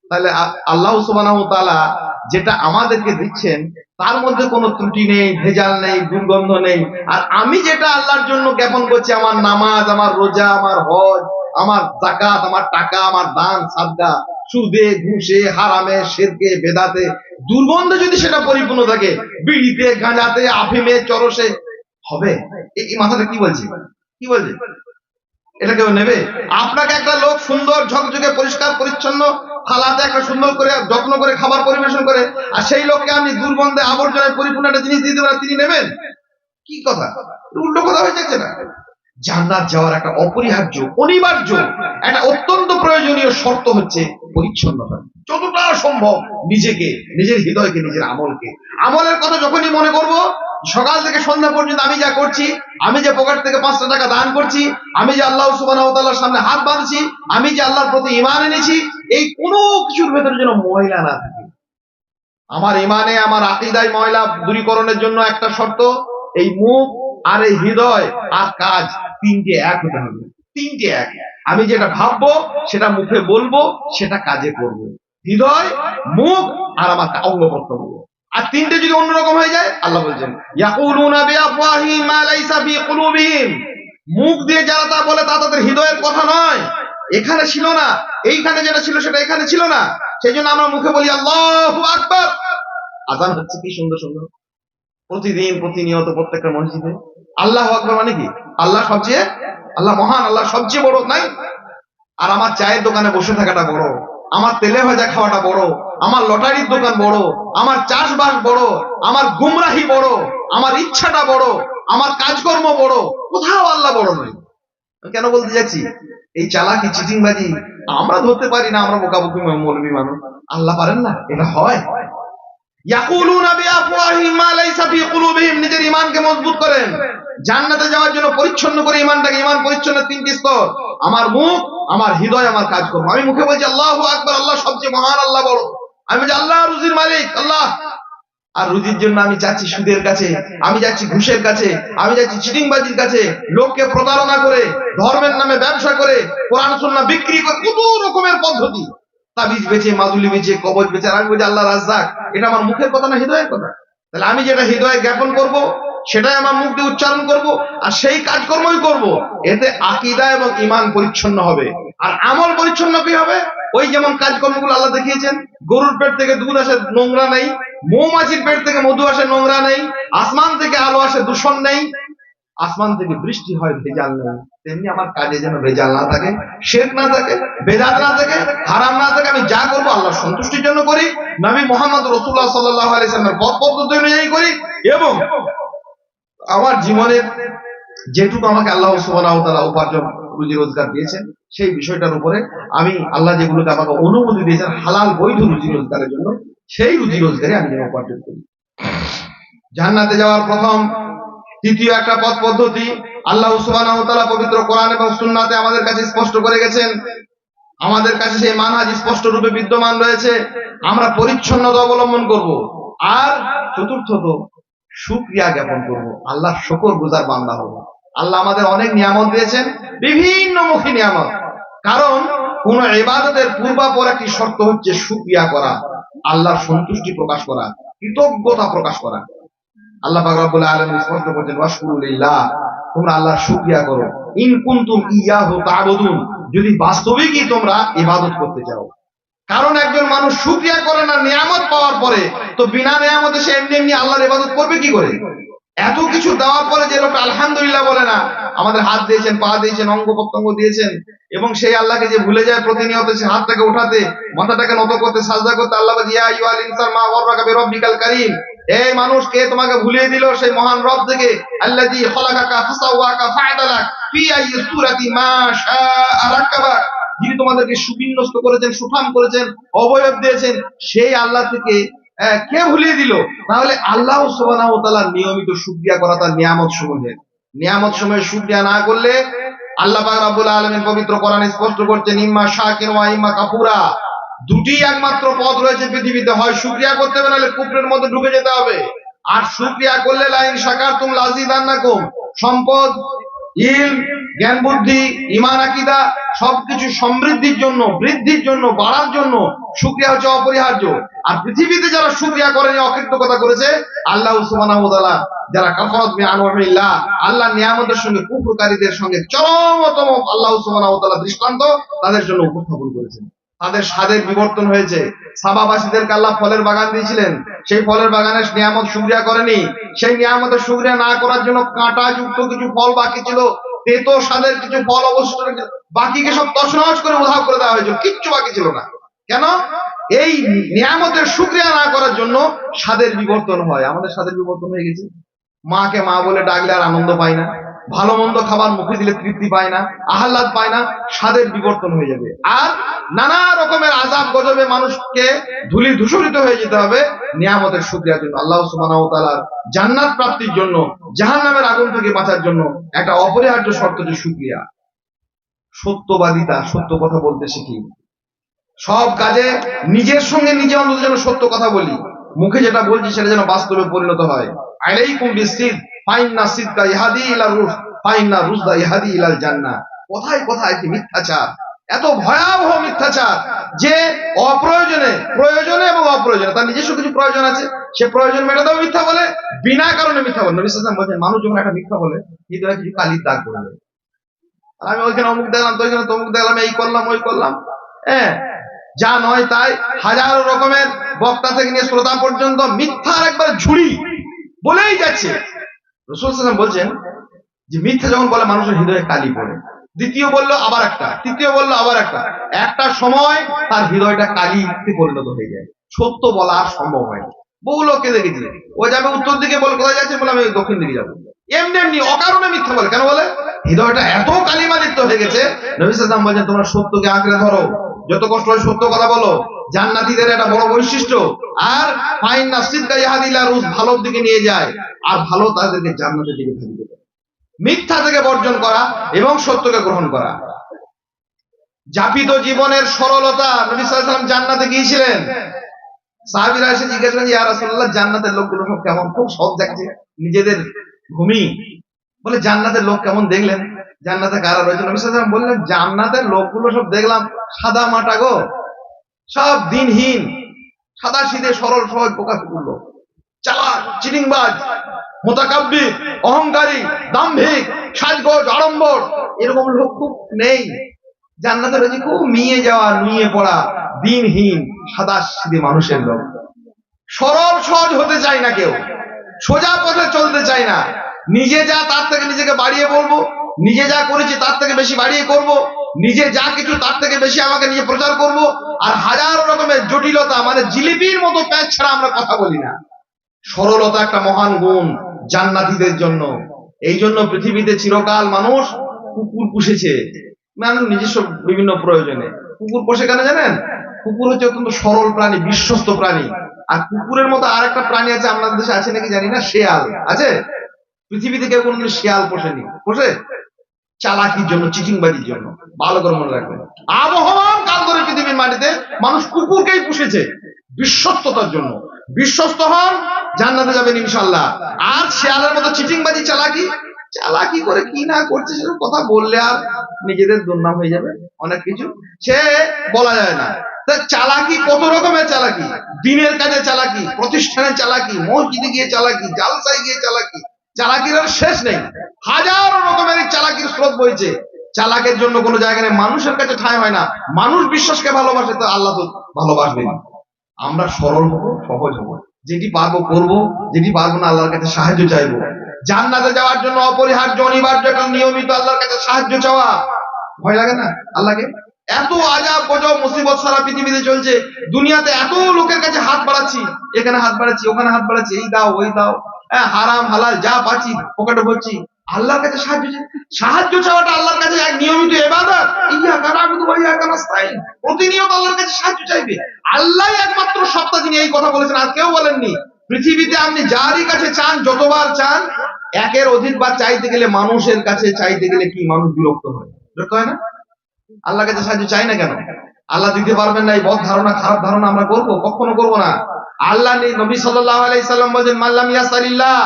Speaker 1: তাহলে আল্লাহ সুবহানাহু ওয়া তাআলা যেটা আমাদেরকে দিচ্ছেন তার মধ্যে কোনো ত্রুটি নেই, ভেজাল নেই, দুর্গন্ধ নেই। আর আমি যেটা আল্লাহর জন্য জ্ঞাপন করছি, আমার নামাজ, আমার রোজা, আমার হজ, আমার যাকাত, আমার টাকা, আমার দান সাদকা, সুদে ঘুষে হারামে শিরকে বেদাতে দুর্গন্ধ যদি সেটা পরিপূর্ণ থাকে, বিড়িতে গাঁজাতে আফিমে চরসে হবে? এই মাথাটা কি বলছে? কি বলছে? এটা কেউ নেবে? আপনাকে একটা লোক সুন্দর ঝকঝকে পরিষ্কার পরিচ্ছন্ন থালাতে একটা সুন্দর করে যত্ন করে খাবার পরিবেশন করে, আর সেই লোককে আপনি দুর্গন্ধে আবর্জনায় পরিপূর্ণ একটা জিনিস দিয়ে দেবেন, তিনি নেবেন? কি কথা? উল্টো কথা হয়ে যাচ্ছে না? জান্নাত যাওয়ার একটা অপরিহার্য, অনিবার্য, একটা অত্যন্ত প্রয়োজনীয় শর্ত হচ্ছে পরিচ্ছন্নতা। যতটা সম্ভব নিজেকে, নিজের হৃদয়কে, নিজের আমলকে, আমলের কথা যখনই মনে করব, সকাল থেকে সন্ধ্যা পর্যন্ত আমি যা করছি, আমি যে পকেট থেকে 5টা টাকা দান করছি, আমি যে আল্লাহ সুবহানাহু ওয়া তাআলার সামনে হাত বাঁধছি, আমি যে আল্লাহর প্রতি ঈমান এনেছি, এই কোনো কিছুর ভেতরে যেন ময়লা না থাকে। আমার ঈমানে, আমার আকীদায় ময়লা দূরীকরণের জন্য একটা শর্ত, এই মুখ আর এই হৃদয় আর কাজ তিনটে এক হতে হবে। তিনটে এক। আমি যেটা ভাববো সেটা মুখে বলবো, সেটা কাজে করব। হৃদয়, মুখ আর আমার অঙ্গ প্রত্যঙ্গ। আর তিনটে যদি অন্যরকম হয়ে যায়, আল্লাহ বলছেন ইয়াকুলুনা বিআফওয়াহিহিম মা লাইসা ফি কুলুবিহিম, মুখ দিয়ে যারা তা বলে তা তাদের হৃদয়ের কথা নয়, এখানে ছিল না, এইখানে যেটা ছিল সেটা এখানে ছিল না। সেই জন্য আমরা মুখে বলি আল্লাহু আকবার, আযান হচ্ছে কি সুন্দর সুন্দর প্রতিদিন, প্রতিনিয়ত প্রত্যেকটা মসজিদে। আল্লাহু আকবার মানে কি? আল্লাহ সবচেয়ে, আল্লাহ মহান, আল্লাহ সবচেয়ে বড়, নাই? আর আমার চায়ের দোকানে বসে থাকাটা বড়, আমার তেলে ভাজা খাওয়াটা বড়, আমার লটারির দোকান বড়, আমার চাষবাস বড়, আমার গুমরাহি বড়, আমার ইচ্ছাটা বড়, আমার কাজকর্ম বড়, কোথাও আল্লাহ বড় নয়। কেন বলতে যাচ্ছি? এই চালাকি চিটিংবাজি আমরা ধরতে পারি না, আমরা বোকাবোকি মৌলবী মানুষ। আল্লাহ পারেন না? এটা হয়? ইয়াকুলুনা বিআফওয়াহিহিম মা লাইসা ফি কুলুবিহিম, নিজের ঈমানকে মজবুত করেন, জান্নাতে যাওয়ার জন্য পরিচ্ছন্ন করে ঈমানটাকে। ঈমান পরিচ্ছন্নের 3টি স্তর, আমার মুখ, আমার হৃদয়, আমার কাজকর্ম। আমি মুখে বলছি আল্লাহু আকবার, আল্লাহ সবচেয়ে মহান, আল্লাহ বড়। আমি বলছি আল্লাহ রুজির মালিক, আল্লাহ। আর রুজির জন্য আমি যাচ্ছি সুদের কাছে, আমি যাচ্ছি ঘুষের কাছে, আমি যাচ্ছি চিটিংবাজির কাছে, লোককে প্রতারণা করে, ধর্মের নামে ব্যবসা করে, কোরআন সুন্নাহ বিক্রি করে, কত রকমের পদ্ধতি, তাবিজ বেচে, মাদুলি বেচে, কবজ বেচে। আর আমি বলছি আল্লাহ রাজ্জাক। এটা আমার মুখের কথা না, হৃদয়ের কথা? তাহলে আমি যেটা হৃদয়ে জ্ঞাপন করব, সেটাই আমার মুখ দিয়ে উচ্চারণ করব, আর সেই কাজকর্মই করব। এতে আকীদা এবং ঈমান পরিচ্ছন্ন হবে। আর আমল পরিচ্ছন্ন কি হবে? ওই যেমন কাজকর্মগুলো আল্লাহ দেখিয়েছেন, গরুর পেট থেকে দুধ আসে, নোংরা নেই। মৌমাছির পেট থেকে মধু আসে, নোংরা নেই। আসমান থেকে আলো আসে, দূষণ নেই। আসমান থেকে বৃষ্টি হয়, ভেজাল নেই। তেমনি আমার কাজে যেন ভেজাল না থাকে, শিরক না থাকে, বেদাত না থাকে, হারাম না থাকে। আমি যা করবো আল্লাহর সন্তুষ্টির জন্য করি, নবী মুহাম্মদ রাসূলুল্লাহ সাল্লাল্লাহু আলাইহি ওয়াসাল্লামের পথ পদ্ধতি অনুযায়ী করি, এবং আমার জীবনের যেটুকু আমাকে আল্লাহ সুবহানাহু ওয়া তাআলা উপার্জন, রুজি রোজগার দিয়েছেন, সেই বিষয়টার উপরে আমি আল্লাহ যেগুলোকে আমাকে অনুমতি দিয়েছেন হালাল বৈধ রুজি রোজগারের জন্য, সেই রুজি রোজগারে আমি যেন উপার্জন করি। জান্নাতে যাওয়ার প্রথম তৃতীয় একটা পথ পদ্ধতি আল্লাহ সুবহানাহু ওয়া তাআলা পবিত্র কোরআন এবং সুন্নাতে আমাদের কাছে স্পষ্ট করে গেছেন। আমাদের কাছে সেই মানহাজ স্পষ্ট রূপে বিদ্যমান রয়েছে। আমরা পরিচ্ছন্নতা অবলম্বন করব। আর চতুর্থত শুকরিয়া জ্ঞাপন করব, আল্লাহর শুকরগুজার বান্দা হব। আল্লাহ আমাদের অনেক নিয়ামত দিয়েছেন, বিভিন্নমুখী নিয়ামত। কারণ কোন ইবাদতের পূর্বাপর একটি শর্ত হচ্ছে শুকরিয়া করা, আল্লাহর সন্তুষ্টি প্রকাশ করা, কৃতজ্ঞতা প্রকাশ করা। আল্লাহ পাক রব্বুল আলামিন স্পষ্ট করেছেন, ওয়াশকুরু লিল্লাহ, তোমরা আল্লাহর শুকরিয়া করো, ইন কুনতুম ইয়াহু তা'বুদুন, যদি বাস্তবিকই তোমরা ইবাদত করতে চাও। কারণ একজন মানুষ শুকরিয়া করে না নিয়ামত পাওয়ার পরে, তো বিনা নিয়ামতে সে এমনি এমনি আল্লাহর ইবাদত করবে কি করে? এত কিছু দেওয়ার পরে যে লোকটা আলহামদুলিল্লাহ বলে না, আমাদের হাত দিয়েছেন, পা দিয়েছেন, অঙ্গ প্রত্যঙ্গ দিয়েছেন, এবং সেই আল্লাহকে যে ভুলে যায় প্রতিনিয়ত, সে হাতটাকে উঠাতে, মাথাটাকে নত করতে, সাজদা করতে, আল্লাহ বলে ইয়া আইয়ুহাল ইনসান মা গররাকা বিরাব্বিকাল কারীম, এই মানুষ, কে তোমাকে ভুলিয়ে দিল সেই মহান রব থেকে, আল্লাযী খলাকাকা ফাসাওয়াকা ফাআদালাক ফি আইয়ি সূরাতি মা শাআ রাক্কাবাক, যিনি তোমাদেরকে সুবিন্যস্ত করেছেন, সুঠাম করেছেন, অবয়ব দিয়েছেন, সেই আল্লাহ থেকে কে ভুলিয়ে দিল? তাহলে আল্লাহ সুবহানাহু ওয়া তাআলার নিয়মিত শুকরিয়া করা, তার নিয়ামত সমূহের, নিয়ামত সমূহের শুকরিয়া না করলে আল্লাহ পাক রব্বুল আলামিন পবিত্র কোরআনে স্পষ্ট করছেন, ইম্মা শাকির ওয়া ইম্মা কাফুরা, দুটি একমাত্র পথ রয়েছে পৃথিবীতে, হয় শুকরিয়া করতে হবে, নাহলে কুফরের মধ্যে ঢুকে যেতে হবে। আর শুকরিয়া করলে লাইন শাকারতুম লাযিদান্নাকুম, সম্পদ, ইলম, জ্ঞান, বুদ্ধি, ঈমান, আকীদা সবকিছু সমৃদ্ধির জন্য, বৃদ্ধির জন্য, বাড়ার জন্য শুকরিয়া হচ্ছে অপরিহার্য। আর পৃথিবীতে যারা শুকরিয়া করেনি, অকৃতজ্ঞতা করেছে, আল্লাহ সুবহানাহু ওয়া তাআলা যারা কাফারাত বিআনওয়ামিল্লাহ, আল্লাহ নিয়ামতের সঙ্গে কুফরকারীদের সঙ্গে চরমতম আল্লাহ সুবহানাহু ওয়া তাআলা দৃষ্টান্ত তাদের জন্য উপস্থাপন করেছেন। তাদের স্বাদের বিবর্তন হয়েছে। সাবাবাসীদেরকে আল্লাহ ফলের বাগান দিয়েছিলেন, সেই ফলের বাগানের নিয়ামত শুকরিয়া করেনি, সেই নিয়ামতের শুকরিয়া না করার জন্য কাঁটা যুক্ত কিছু ফল বাকি ছিল, তেতো স্বাদের কিছু ফল অবশিষ্ট, বাকিকে সব তছনছ করে উধাও করে দেওয়া হয়েছিল, কিচ্ছু বাকি ছিল না। কেন? এই নিয়ামতের শুকরিয়া না করার জন্য স্বাদের বিবর্তন হয়। আমাদের স্বাদের বিবর্তন হয়ে গেছে। মাকে মা বলে ডাকলে আর আনন্দ পায় না, ভালো মন্দ খাবার মুখে দিলে তৃপ্তি পায় না, আহ্লাদ পায় না, স্বাদের বিবর্তন হয়ে যাবে। আর নানা রকমের আযাব গজবে মানুষকে ধূলি ধূসরিত হয়ে যেতে হবে নিয়ামতের শুকরিয়ার জন্য। আল্লাহ সুবহানাহু ওয়া তাআলার জান্নাত প্রাপ্তির জন্য, জাহান্নামের আগুন থেকে বাঁচার জন্য একটা অপরিহার্য শর্ত যে শুকরিয়া। সত্যবাদিতা, সত্য কথা বলতে শিখি। সব কাজে নিজের সঙ্গে নিজে অন্তত যেন সত্য কথা বলি, মুখে যেটা বলছি সেটা যেন বাস্তবে পরিণত হয়। আলাইকুম বিসিদ ফাইন্না সিদকা ইহাদি ইলা রুশ ফাইন্না রুশদা ইহাদি ইলাল জান্নাহ। কথায় কথায় কি মিথ্যাচার, এত ভয়াবহ মিথ্যাচার যে অপ্রয়োজনে, প্রয়োজনে এবং অপ্রয়োজনে, তার নিজস্ব কিছু প্রয়োজন আছে, সে প্রয়োজন মেটাতেও মিথ্যা বলে, বিনা কারণে মিথ্যা বলে। নবী সাল্লাল্লাহু আলাইহি ওয়াসাল্লাম বলেন, মানুষ যখন একটা মিথ্যা বলে, হৃদয়ে কিছু কালির দাগ পড়ে যায়। আমি ওইখানে অমুক দেখলাম, তো ওইখানে তমুক দেখলাম, এই করলাম, ওই করলাম, যা নয় তাই, হাজারো রকমের বক্তা থেকে নিয়ে শ্রোতা পর্যন্ত মিথ্যার একবার ঝুড়ি বলেই যাচ্ছে। রাসূল সাল্লাল্লাহু আলাইহি ওয়াসাল্লাম বলছেন যে মিথ্যা যখন বলে মানুষের হৃদয়ে কালি পড়ে, দ্বিতীয় বললো আবার একটা, তৃতীয় বললো আবার একটা, একটা সময় তার হৃদয়টা কালিতে পরিণত হয়ে যায়, সত্য বলা আর সম্ভব হয় না। বহু লোককে দেখেছি, ও যাবে উত্তর দিকে, বলে কোথায় যাচ্ছে, বলে আমি দক্ষিণ দিকে যাবো, এমনি এমনি অকারণে মিথ্যা বলে। কেন বলে? হৃদয়টা এত কালিমালিপ্ত হয়ে গেছে। নবী সাল্লাল্লাহু আলাইহি ওয়াসাল্লাম বলেন, তোমরা সত্যকে আঁকড়ে ধরো, যত কষ্ট হয় সত্য কথা বলো, জান্নাতীদের একটা বড় বৈশিষ্ট্য। আর ফাইন্না সিদকা ইহাদি ইলা রুশ, ভালোর দিকে নিয়ে যায়, আর ভালো তাদেরকে জান্নাতের দিকে ধাবিত করে। মিথ্যা থেকে বর্জন করা এবং সত্যকে গ্রহণ করা। যাপিত জীবনের সরলতা। নবী সাল্লাল্লাহু আলাইহি ওয়াসাল্লাম জান্নাতে গিয়েছিলেন, সাহাবীরা এসে জিজ্ঞাসা করেন, ইয়া রাসূলুল্লাহ, জান্নাতের লোকগুলো সব কেমন? খুব সৎ যাচ্ছে, নিজেদের ভূমি। বলে, জান্নাতের লোক কেমন দেখলেন? জান্নাতে কারা রয়েছে? নবী সাল্লাল্লাহু আলাইহি ওয়াসাল্লাম বললেন, জান্নাতের লোকগুলো সব দেখলাম সাদা মাটা গো, সব দিনহীন, সাদা সিধে সরল সহজ প্রকাশ করলো। চালাক, চিটিংবাজ, মোতাকাব্বির, অহংকারী, দাম্ভিক, সাজগোজ, আড়ম্বর, এরকম লোক খুব নেই। জান্নাতে রয়েছে খুব মিয়ে যাওয়া, নুয়ে পড়া, দিনহীন, সাদাসিধে মানুষের লোক। সরল সহজ হতে চায় না কেউ, সোজা পথে চলতে চায় না। নিজে যা তার থেকে নিজেকে বাড়িয়ে বলবো, নিজে যা করেছি তার থেকে বেশি বাড়িয়ে করব, নিজে যা কিছু তার থেকে বেশি আমাকে নিজে প্রচার করব। আর হাজার রকমের জটিলতা, মানে জিলিপির মতো প্যাঁচ ছাড়া আমরা কথা বলি না। সরলতা একটা মহান গুণ জান্নাতীদের জন্য। এই জন্য পৃথিবীতে চিরকাল মানুষ কুকুর পুষেছে, মানুষ নিজস্ব বিভিন্ন প্রয়োজনে। কুকুর পোষে কেন জানেন? কুকুর হচ্ছে অত্যন্ত সরল প্রাণী, বিশ্বস্ত প্রাণী। আর কুকুরের মতো আর একটা প্রাণী আছে, আমাদের দেশে আছে নাকি জানি না, শেয়াল আছে। পৃথিবীতে কেউ কোনোদিন শিয়াল পোষেনি। পোষে চালাকির জন্য, চিটিংবাজির জন্য। ভালো করে মনে রাখবেন, আবহমান কাল ধরে পৃথিবীর মাটিতে মানুষ কুকুরকেই পুষেছে বিশ্বস্ততার জন্য। বিশ্বস্ত হন, জান্নাতে যাবেন ইনশাআল্লাহ। আর শিয়ালের মতো চিটিংবাজি, চালাকি, চালাকি করে কি না করছে সেসব কথা বললে আর নিজেদের দুর্নাম হয়ে যাবে। অনেক কিছু সে বলা যায় না। চালাকি কত রকমের চালাকি, দিনের কাজে চালাকি, প্রতিষ্ঠানে চালাকি, মসজিদে গিয়ে চালাকি, জালসায় গিয়ে চালাকি, চালাকির আর শেষ নেই। হাজার রকমের চালাকির স্রোত বইছে। চালাকের জন্য কোনো জায়গা নেই, মানুষের কাছে ঠাঁই হয় না। মানুষ বিশ্বাসকে ভালোবাসে, তো আল্লাহ তো ভালোবাসবেন। আমরা সরল হব, সহজ হব, যেটি পারবো করবো, যেটি পারবো না আল্লাহর কাছে সাহায্য চাইবো। জান্নাতে যাওয়ার জন্য অপরিহার্য, অনিবার্য একটা নিয়মিত আল্লাহর কাছে সাহায্য চাওয়া। ভয় লাগে না আল্লাহকে? এত আজাব গজব মুসিবত সারা পৃথিবীতে চলছে, দুনিয়াতে এত লোকের কাছে হাত বাড়াচ্ছি, এখানে হাত বাড়াচ্ছি, ওখানে হাত বাড়াচ্ছি, এই দাও ওই দাও, হারাম হালাল যা পাচ্ছি পকেটে ভরছি। আল্লাহর কাছে সাহায্য চাওয়াটা আল্লাহর কাছে এক নিয়মিত ইবাদত। ইয়াকা না'বুদু ওয়া ইয়াকা নাস্তাঈন, প্রতিনিয়ত আল্লাহর কাছে সাহায্য চাইবে। আল্লাহই একমাত্র সত্তা যিনি এই কথা বলেছেন, আর কেউ বলেননি। পৃথিবীতে আপনি যারই কাছে চান, যতবার চান, একের অধিকবার চাইতে গেলে, মানুষের কাছে চাইতে গেলে কি মানুষ বিরক্ত হয়? বিরক্ত হয় না? আল্লাহর কাছে সাহায্য চাই না কেন? আল্লাহ দিতে পারবেন না, এই বদ ধারণা, খারাপ ধারণা আমরা করবো? কখনো করবো না। আল্লাহ নবী সাল্লাল্লাহু আলাইহি সাল্লাম বলেন, মান লাম ইয়াসালিল্লাহ,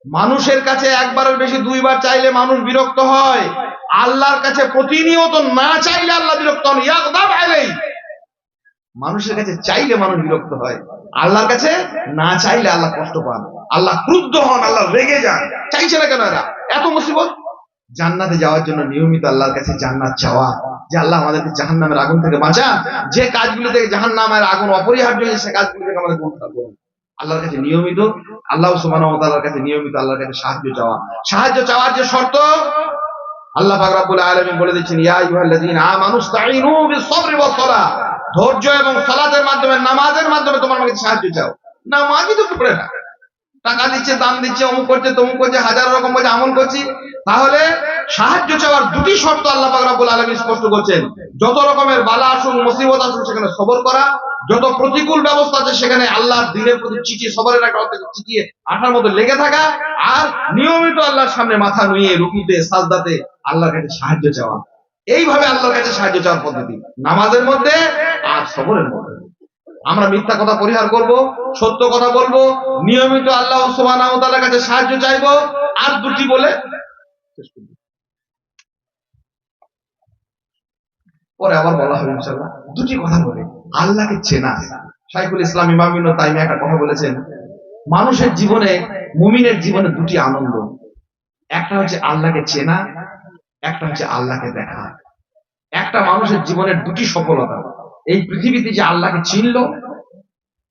Speaker 1: মানুষের কাছে একবারের বেশি দুইবার চাইলে মানুষ বিরক্ত হয়। আল্লাহর কাছে প্রতিনিয়ত না চাইলে আল্লাহ বিরক্ত হন। ইয়াগদাব আলাইহি, মানুষের কাছে চাইলে মানুষ বিরক্ত হয়, আল্লাহর কাছে না চাইলে আল্লাহ কষ্ট পান, আল্লাহ ক্রুদ্ধ হন, আল্লাহ রেগে যান। চাইছে না কেন এরা? এত মুসিবত। জান্নাতে যাওয়ার জন্য নিয়মিত আল্লাহর কাছে জান্নাত চাওয়া, যে আল্লাহ আমাদেরকে জাহান্নামের আগুন থেকে বাঁচান, যে কাজগুলো থেকে জাহান্নামের আগুন অপরিহার্য, সে কাজগুলো থেকে আমাদের উদ্ধার করুন। আল্লাহর কাছে নিয়মিত, আল্লাহ সুবহানাহু ওয়া তাআলার কাছে নিয়মিত আল্লাহর কাছে সাহায্য চাওয়া। সাহায্য চাওয়ার যে শর্ত আল্লাহ পাক রব্বুল আলামিন বলে দিচ্ছেন, ইয়া আইয়ুহাল্লাযীনা আমানুস্তাঈনু বিস-সাবরি ওয়াস-সালাহ, ধৈর্য এবং সালাতের মাধ্যমে, নামাজের মাধ্যমে তোমার কাছে সাহায্য চাও। নামাজই তো পড়ে না, টাকা দিচ্ছে, দান দিচ্ছে, অমুক করছে, তমুক করছে, হাজার রকম বলে আমল করছি। তাহলে সাহায্য চাওয়ার দুটি শর্ত আল্লাহ পাক রব্বুল আলামিন স্পষ্ট করছেন। যত রকমের বালা আসুক, মুসিবত আসুক, সেখানে সবর করা। যত প্রতিকূল ব্যবস্থা আছে সেখানে আল্লাহর দ্বীনের প্রতি চিটিয়ে, সবরের একটা অর্থ চিটিয়ে আঠার মতো লেগে থাকা। আর নিয়মিত আল্লাহর সামনে মাথা নুয়ে রুকুতে, সাজদাতে আল্লাহর কাছে সাহায্য চাওয়া। এইভাবে আল্লাহর কাছে সাহায্য চাওয়ার পদ্ধতি নামাজের মধ্যে আর সবরের মধ্যে। আমরা মিথ্যা কথা পরিহার করব, সত্য কথা বলবো, নিয়মিত আল্লাহ সুবহানাহু ওয়া তাআলার কাছে সাহায্য চাইবো। আর দুটি বলে পরে আবার বলা হবে ইনশাআল্লাহ। দুটি কথা বলে আল্লাহকে চেনা। শাইখুল ইসলাম ইমাম ইবনে তাইমিয়া একটা কথা বলেছেন, মানুষের জীবনে, মুমিনের জীবনে দুটি আনন্দ, একটা হচ্ছে আল্লাহকে চেনা, একটা হচ্ছে আল্লাহকে দেখা। একটা মানুষের জীবনের দুটি সফলতা, এই পৃথিবীতে যে আল্লাহকে চিনলো,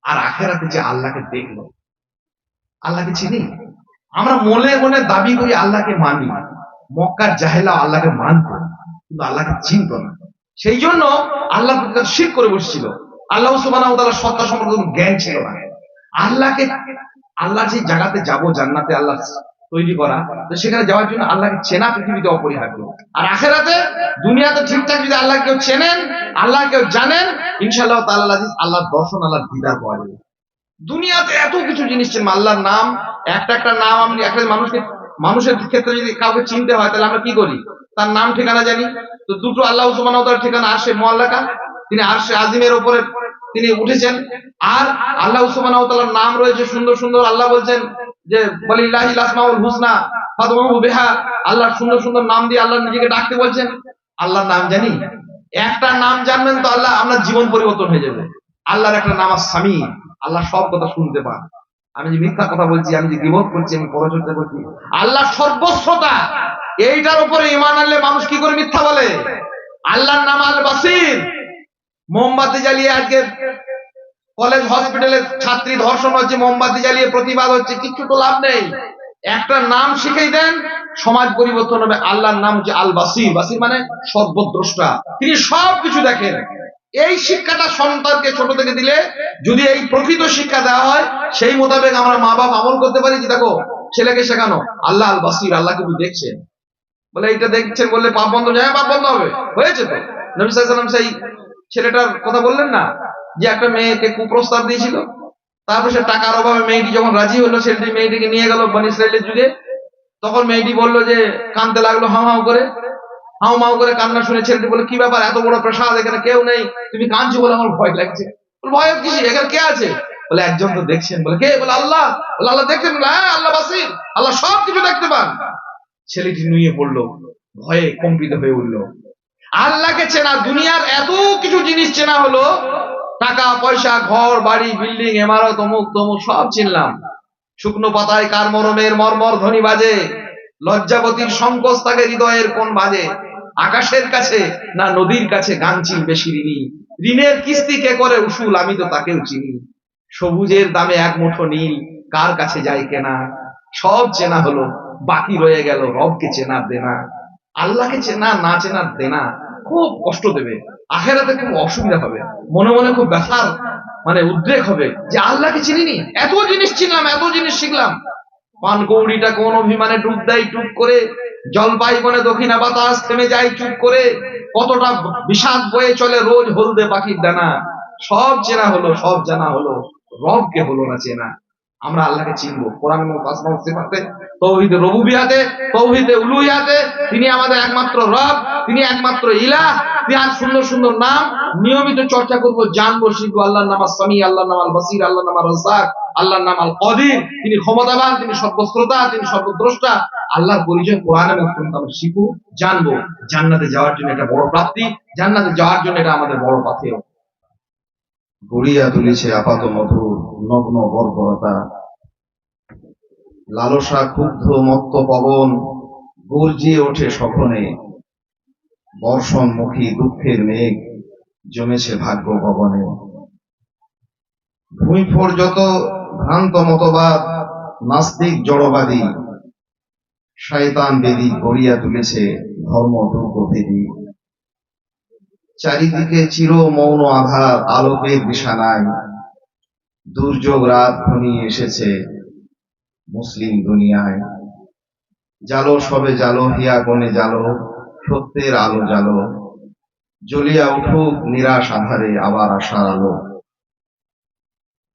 Speaker 1: আর আখেরাতে যে আল্লাহকে দেখলো। আল্লাহকে চিনি আমরা, মনে মনে দাবি করি আল্লাহকে মানি। মক্কার জাহেলা আল্লাহকে মানত, কিন্তু আল্লাহকে চিনত না। সেই জন্য আল্লাহ শিরক করে বসছিল। আল্লাহ সুবহানাহু ওয়া তাআলার সত্তা সম্পর্কে কোনো জ্ঞান ছিল না। আল্লাহকে, আল্লাহ যে জায়গাতে যাব, জান্নাতে আল্লাহ তৈরি করা, তো সেখানে যাওয়ার জন্য আল্লাহকে চেনা পৃথিবীতে অপরিহার্য। আর আখেরাতে, দুনিয়াতে ঠিকঠাক যদি আল্লাহ কেউ চেনেন, আল্লাহ কেউ জানেন, ইনশাআল্লাহ তাআলা আল্লাহর দর্শন, আল্লাহর দিদার পাওয়া যাবে। দুনিয়াতে এত কিছু জিনিস চিনবো, আল্লাহর নাম, একটা একটা নাম। আমি একটা মানুষকে, মানুষের ক্ষেত্রে যদি কাউকে চিনতে হয়, তাহলে আমরা কি করি? তার নাম ঠিকানা জানি। তো দুটো আল্লাহ সুবহানাহু ওয়া তাআলার ঠিকানা, আরশে মুআল্লাকা, তিনি আরশে আজিমের উপরে তিনি উঠেছেন। আর আল্লাহ সুবহানাহু ওয়া তাআলার নাম রয়েছে সুন্দর সুন্দর। আল্লাহ বলছেন যে ওয়ালিল্লাহিল আসমাউল হুসনা ফাদউহু বিহা, আল্লাহর সুন্দর সুন্দর নাম দিয়ে আল্লাহ নিজেকে ডাকতে বলছেন। আল্লাহর নাম জানি, একটা নাম জানবেন তো আল্লাহ, আপনার জীবন পরিবর্তন হয়ে যাবে। আল্লাহর একটা নাম আস-সামি, আল্লাহ সব কথা শুনতে পান। আমি যে মিথ্যা কথা বলছি, আমি যে গীবত করছি, আমি পরচর্চা করছি, আল্লাহ সর্বস্বতা, এইটার উপরে ঈমান আনলে মানুষ কি করে মিথ্যা বলে? আল্লাহর নাম আল বাসির। মোমবাতি জ্বালিয়ে আজকে কলেজ হসপিটালের ছাত্রী ধর্ষণ হচ্ছে, মোমবাতি জ্বালিয়ে প্রতিবাদ হচ্ছে, কিচ্ছু তো লাভ নেই। একটা নাম শিখিয়ে দেন, সমাজ পরিবর্তন হবে। আল্লাহর নাম হচ্ছে আল বাসির। বাসির মানে সর্বদ্রষ্টা, তিনি সবকিছু দেখেন। এই শিক্ষাটা সন্তানকে ছোট থেকে দিলে, যদি এই প্রকৃত শিক্ষা দেওয়া হয়, সেই মোতাবেক আমরা মা বাপ আমল করতে পারি। যে দেখো ছেলেকে শেখানো আল্লাহ আল বাসির, আল্লাহ কিন্তু দেখছেন, বলে এইটা দেখছেন বললে পাপ বন্ধ যায়, পাপ বন্ধ হবে। হয়েছে তো, নবী সাল্লাল্লাহু আলাইহি ওয়াসাল্লাম সেই ছেলেটার কথা বললেন না, যে একটা মেয়েকে কুপ্রস্তাব দিয়েছিল, তারপর সে টাকার অভাবে মেয়েটি যখন রাজি হলো, ছেলেটি মেয়েটিকে নিয়ে গেল বনী ইসরাইলের যুগে। তখন মেয়েটি বললো যে, কাঁদতে লাগলো হাউ হাউ করে, হাউ মাউ করে কান্না শুনে ছেলেটি বলে, কি ব্যাপার, এত বড় প্রাসাদ, এখানে কেউ নেই, তুমি কাঁদছো বলে আমার ভয় লাগছে। ভয় কিসে, এখানে কে আছে? বলে একজন তো দেখছেন। বলে কে? বলে আল্লাহ। বলে আল্লাহ দেখছেন? বলে হ্যাঁ, আল্লাহ বাসির, আল্লাহ সবকিছু দেখতে পান। ছেলেটি নুয়ে পড়লো, ভয়ে কম্পিত হয়ে উঠলো। আল্লাহকে চেনা, দুনিয়ার এত কিছু জিনিস চেনা হলো, টাকা পয়সা, ঘর বাড়ি, বিল্ডিং, ইমারত, অমুক তমুক সব চিনলাম। শুকনো পাতায় কার মরমের মরমর ধ্বনি বাজে, লজ্জাবতীর সংকোচ থাকে হৃদয়ের কোন বাজে, আকাশের কাছে না নদীর কাছে গান চিনবে শিরিনি, ঋণের কিস্তি কে করে উসুল আমি তো তাকেও চিনি, সবুজের দামে এক মুঠো নীল কার কাছে যায় কেনা, সব চেনা হলো, বাকি রয়ে গেল রবকে চেনার দেনা। আল্লাহকে চেনা না চেনার দেনা খুব কষ্ট দেবে, আখেরাতে খুব অসুবিধা হবে, মনে মনে খুব ব্যথার উদ্রেক হবে, যে আল্লাহকে চিনিনি, এত জিনিস চিনলাম, এত জিনিস শিখলাম। পান কৌড়িটা কোন অভিমানে ডুব দেয় টুপ করে, জলপাই বনে দক্ষিণা বাতাস থেমে যায় চুপ করে, কতটা বিষাদ বয়ে চলে রোজ হলদে পাখির ডানা। সব চেনা হলো, সব জানা হলো, রবকে হলো না চেনা। আমরা আল্লাহকে চিনবো কোরআন এবং আসমাউস সিফাতে, তাওহীদে রুবুবিয়াতে, তাওহীদে উলুহিয়াতে। তিনি আমাদের একমাত্র রব, তিনি একমাত্র ইলাহ। তার সুন্দর সুন্দর নাম নিয়মিত চর্চা করব, জানবো, শিখবো। আল্লাহর নাম আস-সামি, আল্লাহর নাম আল বাসির, আল্লাহর নাম আর রাজ্জাক, আল্লাহর নাম আল কাদির, তিনি ক্ষমতাবান, তিনি সর্বশ্রোতা, তিনি সর্বদ্রষ্টা। আল্লাহর পরিচয় কোরআন এবং সুন্নাত আমরা শিখবো, জানবো। জান্নাতে যাওয়ার জন্য এটা বড় প্রাপ্তি, জান্নাতে যাওয়ার জন্য এটা আমাদের বড় পাথেয়।
Speaker 2: গড়িয়া তুলেছে আপাত মধুর নগ্ন বর্বরতা, লালসা ক্ষুব্ধ মত্ত পবন গর্জিয়ে ওঠে সঘনে, বর্ষণমুখী দুঃখের মেঘ জমেছে ভাগ্য ভবনে। ভূমিফোর যত ভ্রান্ত মতবাদ, নাস্তিক জড়বাদী, শয়তান বেদী গড়িয়া তুলেছে ধর্ম দুর্গভেদী। চারিদিকে চির মৌন আধার, আলোকের দিশা নাই, দুর্যোগ রাত ঘনিয়ে এসেছে মুসলিম দুনিয়ায়। জালো সবে জালো, হিয়া কোণে জালো, সত্যের আলো জালো, জ্বলিয়া উঠুক নিরাশ আধারে আবার আশার আলো।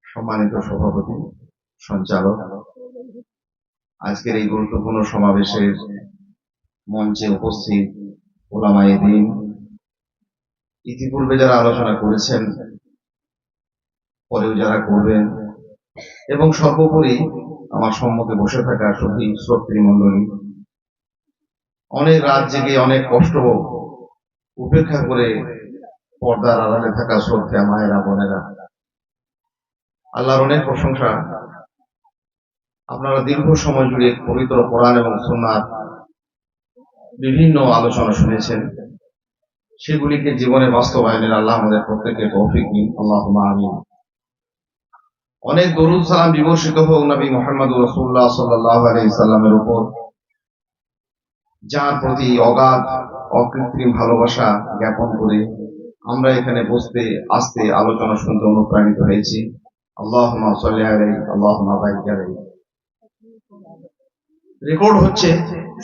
Speaker 2: সম্মানিত সভাপতি, সঞ্চালক, আজকের এই গুরুত্বপূর্ণ সমাবেশের মঞ্চে উপস্থিত উলামায়ে দ্বীন, ইতিপূর্বে যারা আলোচনা করেছেন, পরেও যারা করবেন, এবং সর্বোপরি আমার সম্মুখে বসে থাকা সতী শ্রোতৃমণ্ডলী, অনেক রাত জেগে অনেক কষ্ট উপেক্ষা করে পর্দার আড়ালে থাকা শ্রদ্ধা মায়েরা বোনেরা, আল্লাহর অনেক প্রশংসা। আপনারা দীর্ঘ সময় জুড়ে পবিত্র কোরআন এবং সুন্নাহর বিভিন্ন আলোচনা শুনেছেন, সেগুলিকে জীবনে বাস্তবায়নের আল্লাহ আমাদের প্রত্যেককে তৌফিক দিন, আল্লাহুম্মা আমিন। অনেক দরুদ সালাম বিবর্ষিত হোক নবী মুহাম্মদ রাসূলুল্লাহ সাল্লাল্লাহু আলাইহি সাল্লামের উপর, যার প্রতি অগাধ অকৃত্রিম ভালোবাসা জ্ঞাপন করে আমরা এখানে বসতে আসতে আলোচনা শুনতে অনুপ্রাণিত হয়েছি। আল্লাহুম্মা সাল্লি আলাইহি, আল্লাহুম্মা বারিক আলাইহি। রেকর্ড হচ্ছে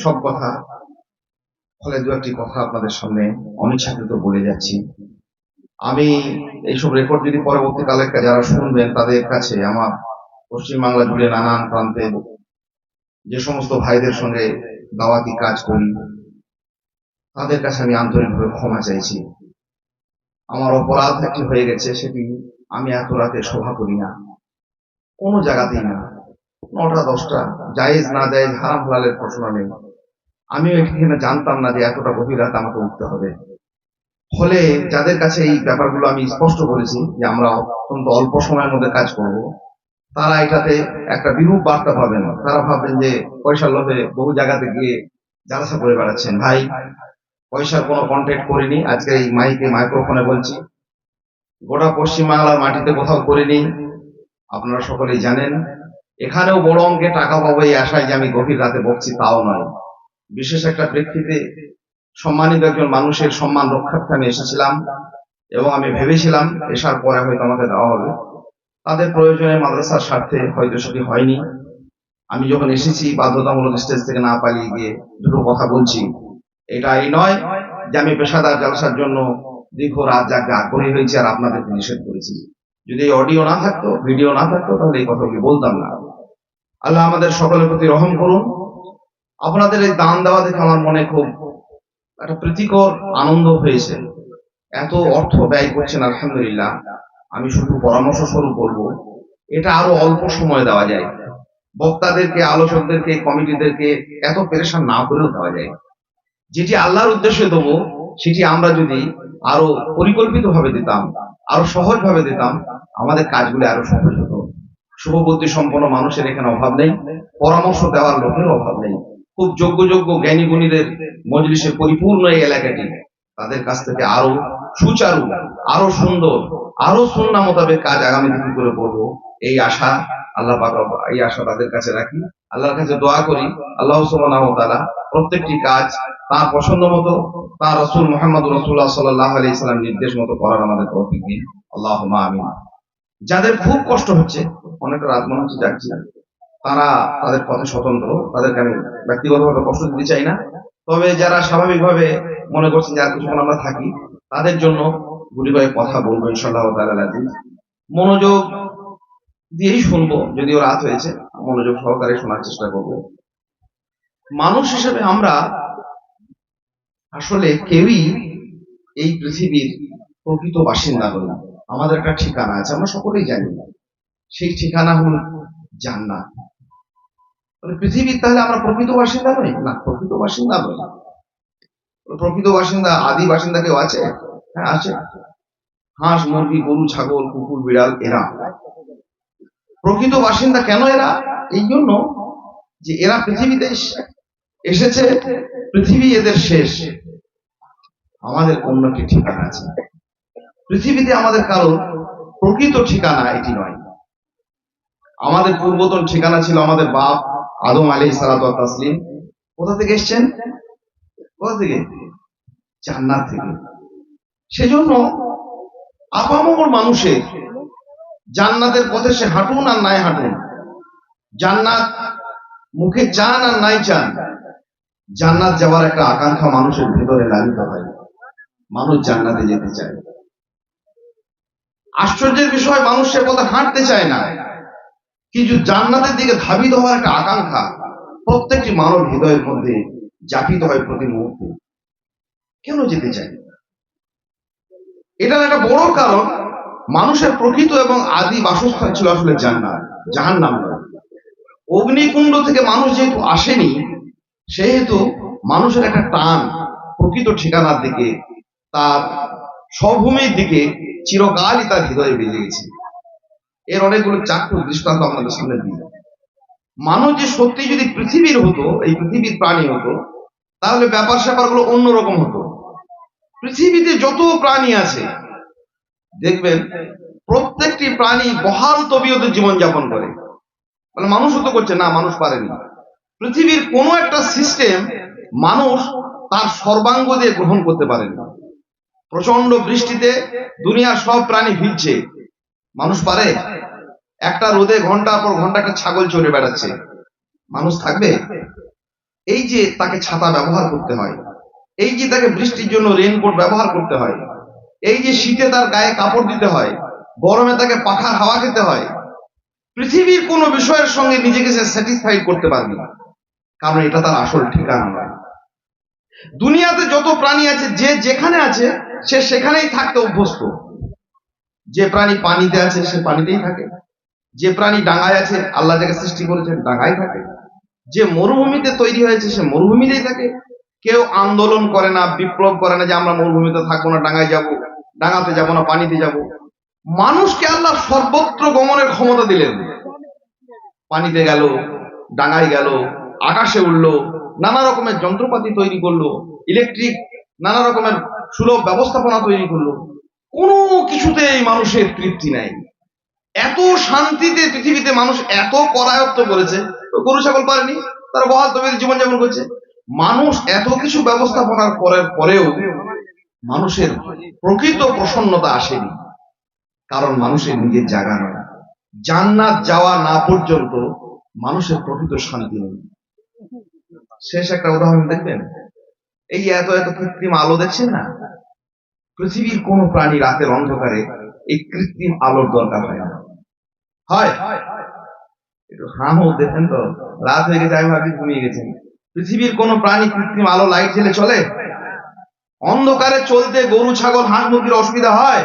Speaker 2: সব কথা, ফলে দু একটি কথা আপনাদের সামনে অনিচ্ছাকৃত বলে যাচ্ছি। আমি এইসব রেকর্ড যদি পরবর্তীকালে যারা শুনবেন তাদের কাছে, আমার পশ্চিমবাংলা জুড়ে নানান প্রান্তে যে সমস্ত ভাইদের সঙ্গে দাওয়াতি কাজ করি, তাদের কাছে আমি আন্তরিকভাবে ক্ষমা চাইছি। আমার অপরাধ একটি হয়ে গেছে, সেটি আমি এত রাতে সভা করি না, কোনো জায়গাতেই না। 9টা 10টা জায়েজ না জায়েজ হারাম হালালের প্রশ্ন নেই। আমিও এখানে জানতাম না যে এতটা গভীর রাত আমাকে উঠতে হবে। ফলে যাদের কাছে এই ব্যাপারগুলো আমি স্পষ্ট করেছি যে আমরা অত্যন্ত অল্প সময়ের মধ্যে কাজ করব, তারা এটাতে একটা বিরূপ বার্তা পাবেন। তারা ভাববেন যে পয়সার লোভে বহু জায়গাতে গিয়ে জালসা করে বেড়াচ্ছেন। ভাই, পয়সার কোনো কন্টেক্ট করিনি, আজকে এই মাইক্রোফোনে বলছি। গোটা পশ্চিমবাংলার মাটিতে কোথাও করিনি, আপনারা সকলেই জানেন। এখানেও বড় অঙ্কে টাকা পাবো এই আশায় যে আমি গভীর রাতে বকছি তাও নয়। বিশেষ একটা প্রেক্ষিতে সম্মানিত একজন মানুষের সম্মান রক্ষার্থে আমি এসেছিলাম, এবং আমি ভেবেছিলাম এসার পরে হয়তো আমাকে দেওয়া হবে। তাদের প্রয়োজনে মাদ্রাসার স্বার্থে হয়তো সেটি হয়নি। আমি যখন এসেছি বাধ্যতামূলক স্টেজ থেকে না পালিয়ে গিয়ে দুটো কথা বলছি। এটা এই নয় যে আমি পেশাদার জলসার জন্য দীর্ঘ রাত জাগতে আগ্রহী হয়েছি আর আপনাদেরকে নিষেধ করেছি। যদি অডিও না থাকতো, ভিডিও না থাকতো, তাহলে এই কথাগুলি বলতাম না। আল্লাহ আমাদের সকলের প্রতি রহম করুন। আপনাদের এই দান দেওয়া দেখে আমার মনে খুব একটা প্রীতিকর আনন্দ হয়েছে। এত অর্থ ব্যয় করছেন, আলহামদুলিল্লাহ। আমি শুধু পরামর্শ স্বরূপ বলবো, এটা আরো অল্প সময় দেওয়া যায়। বক্তাদেরকে, আলোচকদেরকে, কমিটিদেরকে এত পেরেশান না করেও দেওয়া যায়। যেটি আল্লাহর উদ্দেশ্যে দেবো সেটি আমরা যদি আরো পরিকল্পিত ভাবে দিতাম, আরো সহজ ভাবে দিতাম, আমাদের কাজগুলি আরো সহজ হতো। শুভবুদ্ধি সম্পন্ন মানুষের এখানে অভাব নেই, পরামর্শ দেওয়ার লোকের অভাব নেই। খুব যোগ্য জ্ঞানী গুণীদের মজলিসে পরিপূর্ণ এই এলাকাটি। তাদের কাছ থেকে আরো সুচারু, আরো সুন্দর, আরো সুন্নাহ মোতাবেক কাজ আগামী দিন করে করবো, এই আশা আল্লাহ পাক, এই আশা তাদের কাছে রাখি। আল্লাহর কাছে দোয়া করি আল্লাহ সুবহানাহু ওয়া তাআলা প্রত্যেকটি কাজ তার পছন্দ মতো, তার রাসূল মুহাম্মদ রাসূলুল্লাহ সাল্লাল্লাহু আলাইহি সাল্লাম নির্দেশ মতো করার আমাদের তৌফিক দিন। আল্লাহুম্মা আমিন। যাদের খুব কষ্ট হচ্ছে, অনেকটা রাত মনে হচ্ছে যাচ্ছি, তারা তাদের পথে স্বতন্ত্র, তাদেরকে আমি ব্যক্তিগতভাবে কষ্ট দিতে চাই না। তবে যারা স্বাভাবিকভাবে মনে করছেন যে আর কিছুক্ষণ আমরা থাকি, তাদের জন্য গুলি কয়েক কথা বলবো ইনশাআল্লাহ তাআলা আজিজ। মনোযোগ দিয়েই শুনবো, যদিও রাত হয়েছে, মনোযোগ সহকারে শোনার চেষ্টা করবো। মানুষ হিসেবে আমরা আসলে কেউই এই পৃথিবীর প্রকৃত বাসিন্দা নই। আমাদের একটা ঠিকানা আছে, আমরা সকলেই জানি। সেই ঠিকানা হল জান্নাত। পৃথিবীর তাহলে আমরা প্রকৃত বাসিন্দা নই? না, প্রকৃত বাসিন্দা নই। প্রকৃত বাসিন্দা, আদি বাসিন্দা কেউ আছে? হ্যাঁ, আছে। হাঁস, মুরগি, গরু, ছাগল, কুকুর, বিড়াল, এরা প্রকৃত বাসিন্দা। কেন এরা? এই জন্য যে এরা পৃথিবীতে এসেছে, পৃথিবী এদের শেষ। আমাদের অন্য একটি ঠিকানা আছে পৃথিবীতে। আমাদের কারো প্রকৃত ঠিকানা এটি নয়। আমাদের পূর্বতন ঠিকানা ছিল আমাদের বাপ আদম আলাইহিস সালাতু ওয়াত তাসলিম। কোথা থেকে এসেছেন? কোথা থেকে? জান্নাত থেকে। সেজন্য আপামর মানুষের জান্নাতের পথে সে হাঁটুন আর নাই হাঁটুন, জান্নাত মুখে চান আর নাই চান, জান্নাত যাওয়ার একটা আকাঙ্ক্ষা মানুষের ভেতরে লালিত হয়। মানুষ জান্নাতে যেতে চায়। আশ্চর্যের বিষয়, মানুষ সে পথে হাঁটতে চায় না, কিন্তু জান্নাতের দিকে ধাবিত হওয়ার একটা আকাঙ্ক্ষা প্রত্যেকটি মানব হৃদয়ের মধ্যে জাপিত হয় প্রতি মুহূর্তে। কেন যেতে চায়? এটার একটা বড় কারণ, মানুষের প্রকৃত এবং আদি বাসস্থান ছিল আসলে জান্নাত, জাহান্নাম নয়। অগ্নিকুণ্ড থেকে মানুষ যেহেতু আসেনি, সেহেতু মানুষের একটা টান প্রকৃত ঠিকানার দিকে, তার স্বভূমির দিকে চিরকালই তার হৃদয়ে বেজে গেছে। এর অনেকগুলো চাক্ষুষ দৃষ্টান্ত আপনাদের সামনে দিই। মানুষ যে সত্যি যদি পৃথিবীর হতো, এই পৃথিবীর প্রাণী হতো, তাহলে ব্যাপার স্যাপারগুলো অন্যরকম হতো। পৃথিবীতে যত প্রাণী আছে দেখবেন প্রত্যেকটি প্রাণী বহাল তবিয়তে জীবনযাপন করে। মানে মানুষও তো করছে না, মানুষ পারেনি। পৃথিবীর কোনো একটা সিস্টেম মানুষ তার সর্বাঙ্গ দিয়ে গ্রহণ করতে পারেনি। প্রচন্ড বৃষ্টিতে দুনিয়ার সব প্রাণী ভিজছে, মানুষ পারে? একটা রোদে ঘন্টার পর ঘন্টা একটা ছাগল চড়ে বেড়াচ্ছে, মানুষ থাকবে? এই যে তাকে ছাতা ব্যবহার করতে হয়, এই যে তাকে বৃষ্টির জন্য রেইনকোট ব্যবহার করতে হয়, এই যে শীতে তার গায়ে কাপড় দিতে হয়, গরমে তাকে পাখার হাওয়া খেতে হয়, পৃথিবীর কোনো বিষয়ের সঙ্গে নিজেকে সে স্যাটিসফাইড করতে পারবে না, কারণ এটা তার আসল ঠিকানা নয়। দুনিয়াতে যত প্রাণী আছে, যে যেখানে আছে সে সেখানেই থাকতে অভ্যস্ত। যে প্রাণী পানিতে আছে সে পানিতেই থাকে, যে প্রাণী ডাঙায় আছে, আল্লাহ যাকে সৃষ্টি করেছেন ডাঙায় থাকে, যে মরুভূমিতে তৈরি হয়েছে সে মরুভূমিতেই থাকে। কেউ আন্দোলন করে না, বিপ্লব করে না যে আমরা মরুভূমিতে থাকবো না, ডাঙায় যাব, ডাঙাতে যাব না, পানিতে যাব। মানুষকে আল্লাহ সর্বত্র গমনের ক্ষমতা দিলেন,
Speaker 1: পানিতে গেল, ডাঙায় গেল, আকাশে উঠলো, নানা রকমের যন্ত্রপাতি তৈরি করলো, ইলেকট্রিক নানা রকমের সুলভ ব্যবস্থাপনা তৈরি করলো, কোনো কিছুতেই মানুষের তৃপ্তি নাই। এত শান্তিতে পৃথিবীতে মানুষ এত করায়ত্ত করেছে, গরু ছাগল পারেনি, তারা বহাল তবিয়তে জীবনযাপন করছে। মানুষ এত কিছু ব্যবস্থাপনার করার পরেও মানুষের প্রকৃত প্রসন্নতা আসেনি, কারণ মানুষের নিজের জায়গা নয়। জান্নাত যাওয়া না পর্যন্ত মানুষের প্রকৃত শান্তি নেই। শেষ একটা উদাহরণ দেখবেন, এই এত এত কৃত্রিম আলো দেখছেন না, পৃথিবীর কোন প্রাণী রাতের অন্ধকারে এই কৃত্রিম আলোর দরকার হয় না। হয় একটু হামও দেখেন তো, রাত হয়ে গেছে, আমি ভাবছি ঘুমিয়ে গেছেন। পৃথিবীর কোন প্রাণী কৃত্রিম আলো লাইট জ্বেলে চলে? অন্ধকারে চলতে গরু ছাগল হাঁস মুরগির অসুবিধা হয়?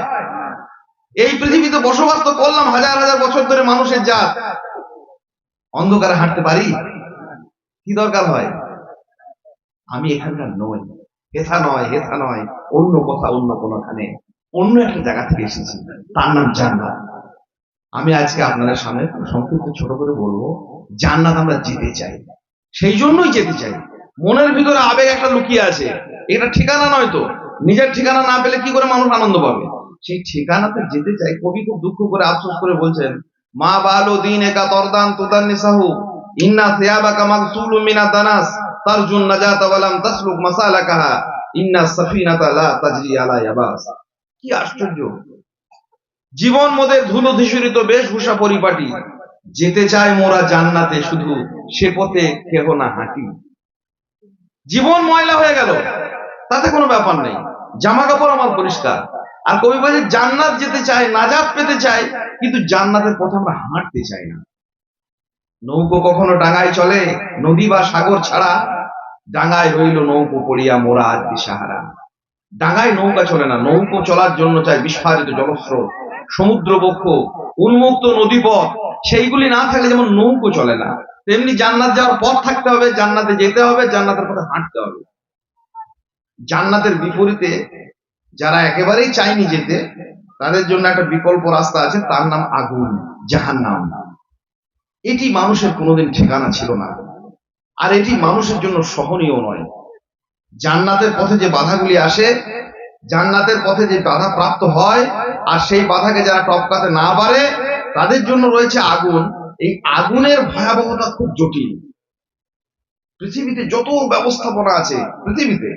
Speaker 1: এই পৃথিবীতে বসবাস তো করলাম হাজার হাজার বছর ধরে মানুষের জাত, অন্ধকারে হাঁটতে পারি? কি দরকার হয়? আমি এখানকার নই, হেথা নয়, হেথা নয়, অন্য কথা, অন্য কোনখানে, অন্য একটা জায়গা থেকে এসেছি, তার নাম জান্নাত। আমি আজকে আপনাদের সামনে সংক্ষিপ্ত ছোট করে বলবো, জান্নাত আমরা যেতে চাই, সেই জন্যই যেতে চাই। মনের ভিতরে আবেগ একটা লুকিয়ে আছে, এটা ঠিকানা নয় তো, নিজের ঠিকানা না পেলে কি করে মানুষ আনন্দ পাবে? সেই ঠিকানাতে যেতে চাই। কবি খুব দুঃখ করে আফসোস করে বলছেন, মা বালো দিন একা তরদান তুদান নিসাহু ইন্না সিয়াবাকা মাগসুলু মিনা দানাস তারজুন নাজাতা ওয়ালাম তাসলুক মাসালাকাহা ইন্না সাফিনাতা লা তাজরি আলা ইয়াবাস। কি আশ্চর্য! জীবন মোদের ধুলো ধূসরিত বেশভূষা পরিপাটি, যেতে চায় মোরা জান্নাতে, শুধু সে পথে কেহ না হাঁটি। জীবন ময়লা হয়ে গেল, তাতে কোনো ব্যাপার নেই, জামা কাপড় আমার পরিষ্কার। আর কবি বলছে জান্নাত যেতে চায়, নাজাত পেতে চায়, কিন্তু জান্নাতের পথে আমরা হাঁটতে চাই না। নৌকো কখনো ডাঙায় চলে, নদী বা সাগর ছাড়া, ডাঙায় রইল নৌকো পড়িয়া মোরা আজ দিশাহারা। ডাঙায় নৌকা চলে না, নৌকো চলার জন্য চাই বিস্ফারিত জলস্রোত, সমুদ্র বক্ষ, উন্মুক্ত নদীপথ। সেইগুলি না থাকলে যেমন নৌকো চলে না, তেমনি জান্নাত যাওয়ার পথ থাকতে হবে, জান্নাতে যেতে হবে, জান্নাতের পথে হাঁটতে হবে। জান্নাতের বিপরীতে যারা একেবারেই চায়নি যেতে, তাদের জন্য একটা বিকল্প রাস্তা আছে, তার নাম আগুন, জাহান্নাম। এটি মানুষের কোনোদিন ঠিকানা ছিল না, আর এটি মানুষের জন্য সহনীয় নয়। জান্নাতের পথে যে বাধাগুলি আসে, জান্নাতের পথে যে বাধা প্রাপ্ত হয়, আর সেই বাধাকে যারা টপকাতে না পারে, তাদের জন্য রয়েছে আগুন। এই আগুনের ভয়াবহতা খুব জটিল। পৃথিবীতে যত ব্যবস্থাপনা আছে, পৃথিবীতে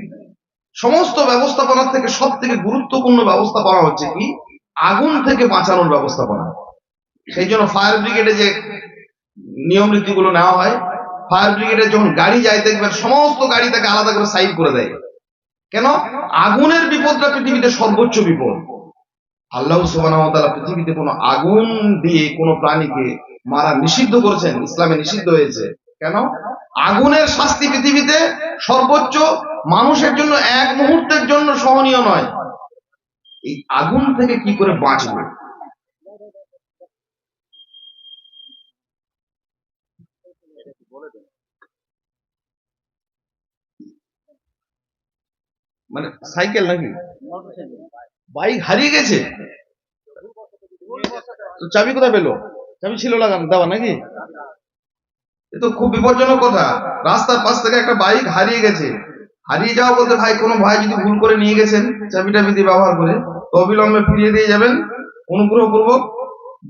Speaker 1: সমস্ত ব্যবস্থাপনার থেকে সব থেকে গুরুত্বপূর্ণ ব্যবস্থাপনা হচ্ছে কি? আগুন থেকে বাঁচানোর ব্যবস্থাপনা। সেই জন্য ফায়ার ব্রিগেডে যে নিয়ম নীতিগুলো নেওয়া হয়, ফায়ার ব্রিগেডে যখন গাড়ি যায় দেখবেন সমস্ত গাড়ি তাকে আলাদা করে সাইড করে দেয়। কেন? আগুনের বিপদটা পৃথিবীতে সর্বোচ্চ বিপদ। আল্লাহ সুবহানাহু ওয়া তাআলা পৃথিবীতে কোনো আগুন দিয়ে কোনো প্রাণীকে মারা নিষিদ্ধ করেছেন, ইসলামে নিষিদ্ধ হয়েছে। কেন? আগুনের শাস্তি পৃথিবীতে সর্বোচ্চ, মানুষের জন্য এক মুহূর্তের জন্য সহনীয় নয়। এই আগুন থেকে কি করে বাঁচবে? মানে সাইকেল নাকি বাইক হারিয়ে গেছে, তো চাবি কোথায় পেলো? চাবি ছিল লাগানো দেওয়া নাকি? এ তো খুব বিপজ্জনক কথা। রাস্তার পাশ থেকে একটা বাইক হারিয়ে গেছে। হারিয়ে যাওয়া বলতে ভাই, কোনো ভাই যদি ভুল করে নিয়ে গেছেন চাবিটা দিয়ে ব্যবহার করে, তো অবিলম্বে ফিরিয়ে দিয়ে যাবেন অনুগ্রহপূর্বক।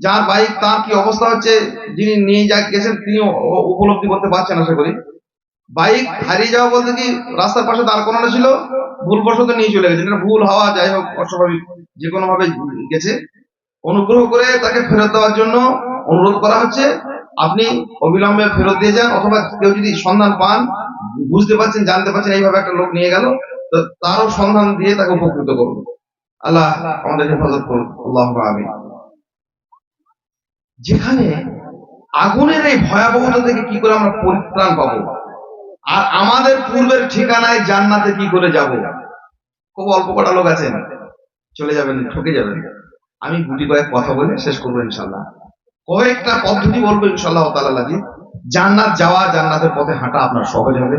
Speaker 1: যার বাইক তার কি অবস্থা হচ্ছে, যিনি নিয়ে গেছেন তিনি উপলব্ধি করতে পারছেন আশা করি। বাইক হারিয়ে যাওয়া বলতে কি, রাস্তার পাশে দাঁড় করানো ছিল, ভুলবশত নিয়ে চলে গেছে, এটা ভুল হওয়া, যাই হোক অস্বাভাবিক যে কোনো ভাবে গেছে, অনুগ্রহ করে তাকে ফেরত দেওয়ার জন্য অনুরোধ করা হচ্ছে। আপনি অবিলম্বে ফেরত দিয়ে যান, অথবা কেউ যদি সন্ধান পান, বুঝতে পারছেন, জানতে পারছেন এইভাবে একটা লোক নিয়ে গেল, তো তারও সন্ধান দিয়ে তাকে উপকৃত করুন। আল্লাহ আমাদের হেফাজত করুন, আল্লাহুম্মা আমিন। যেখানে আগুনের এই ভয়াবহতা থেকে কি করে আমরা পরিত্রাণ পাবো, আর আমাদের পূর্বের ঠিকানায় জান্নাতে কি করে যাব? খুব অল্প কটা লোক আছেন, চলে যাবেন, ঠকে যাবেন। আমি গুটি কয়েক কথা বলে শেষ করবো ইনশাল্লাহ। কয়েকটা পদ্ধতি বলবো ইনশাআল্লাহ তাআলা, জান্নাত যাওয়া, জান্নাতের পথে হাঁটা আপনার সহজ হবে।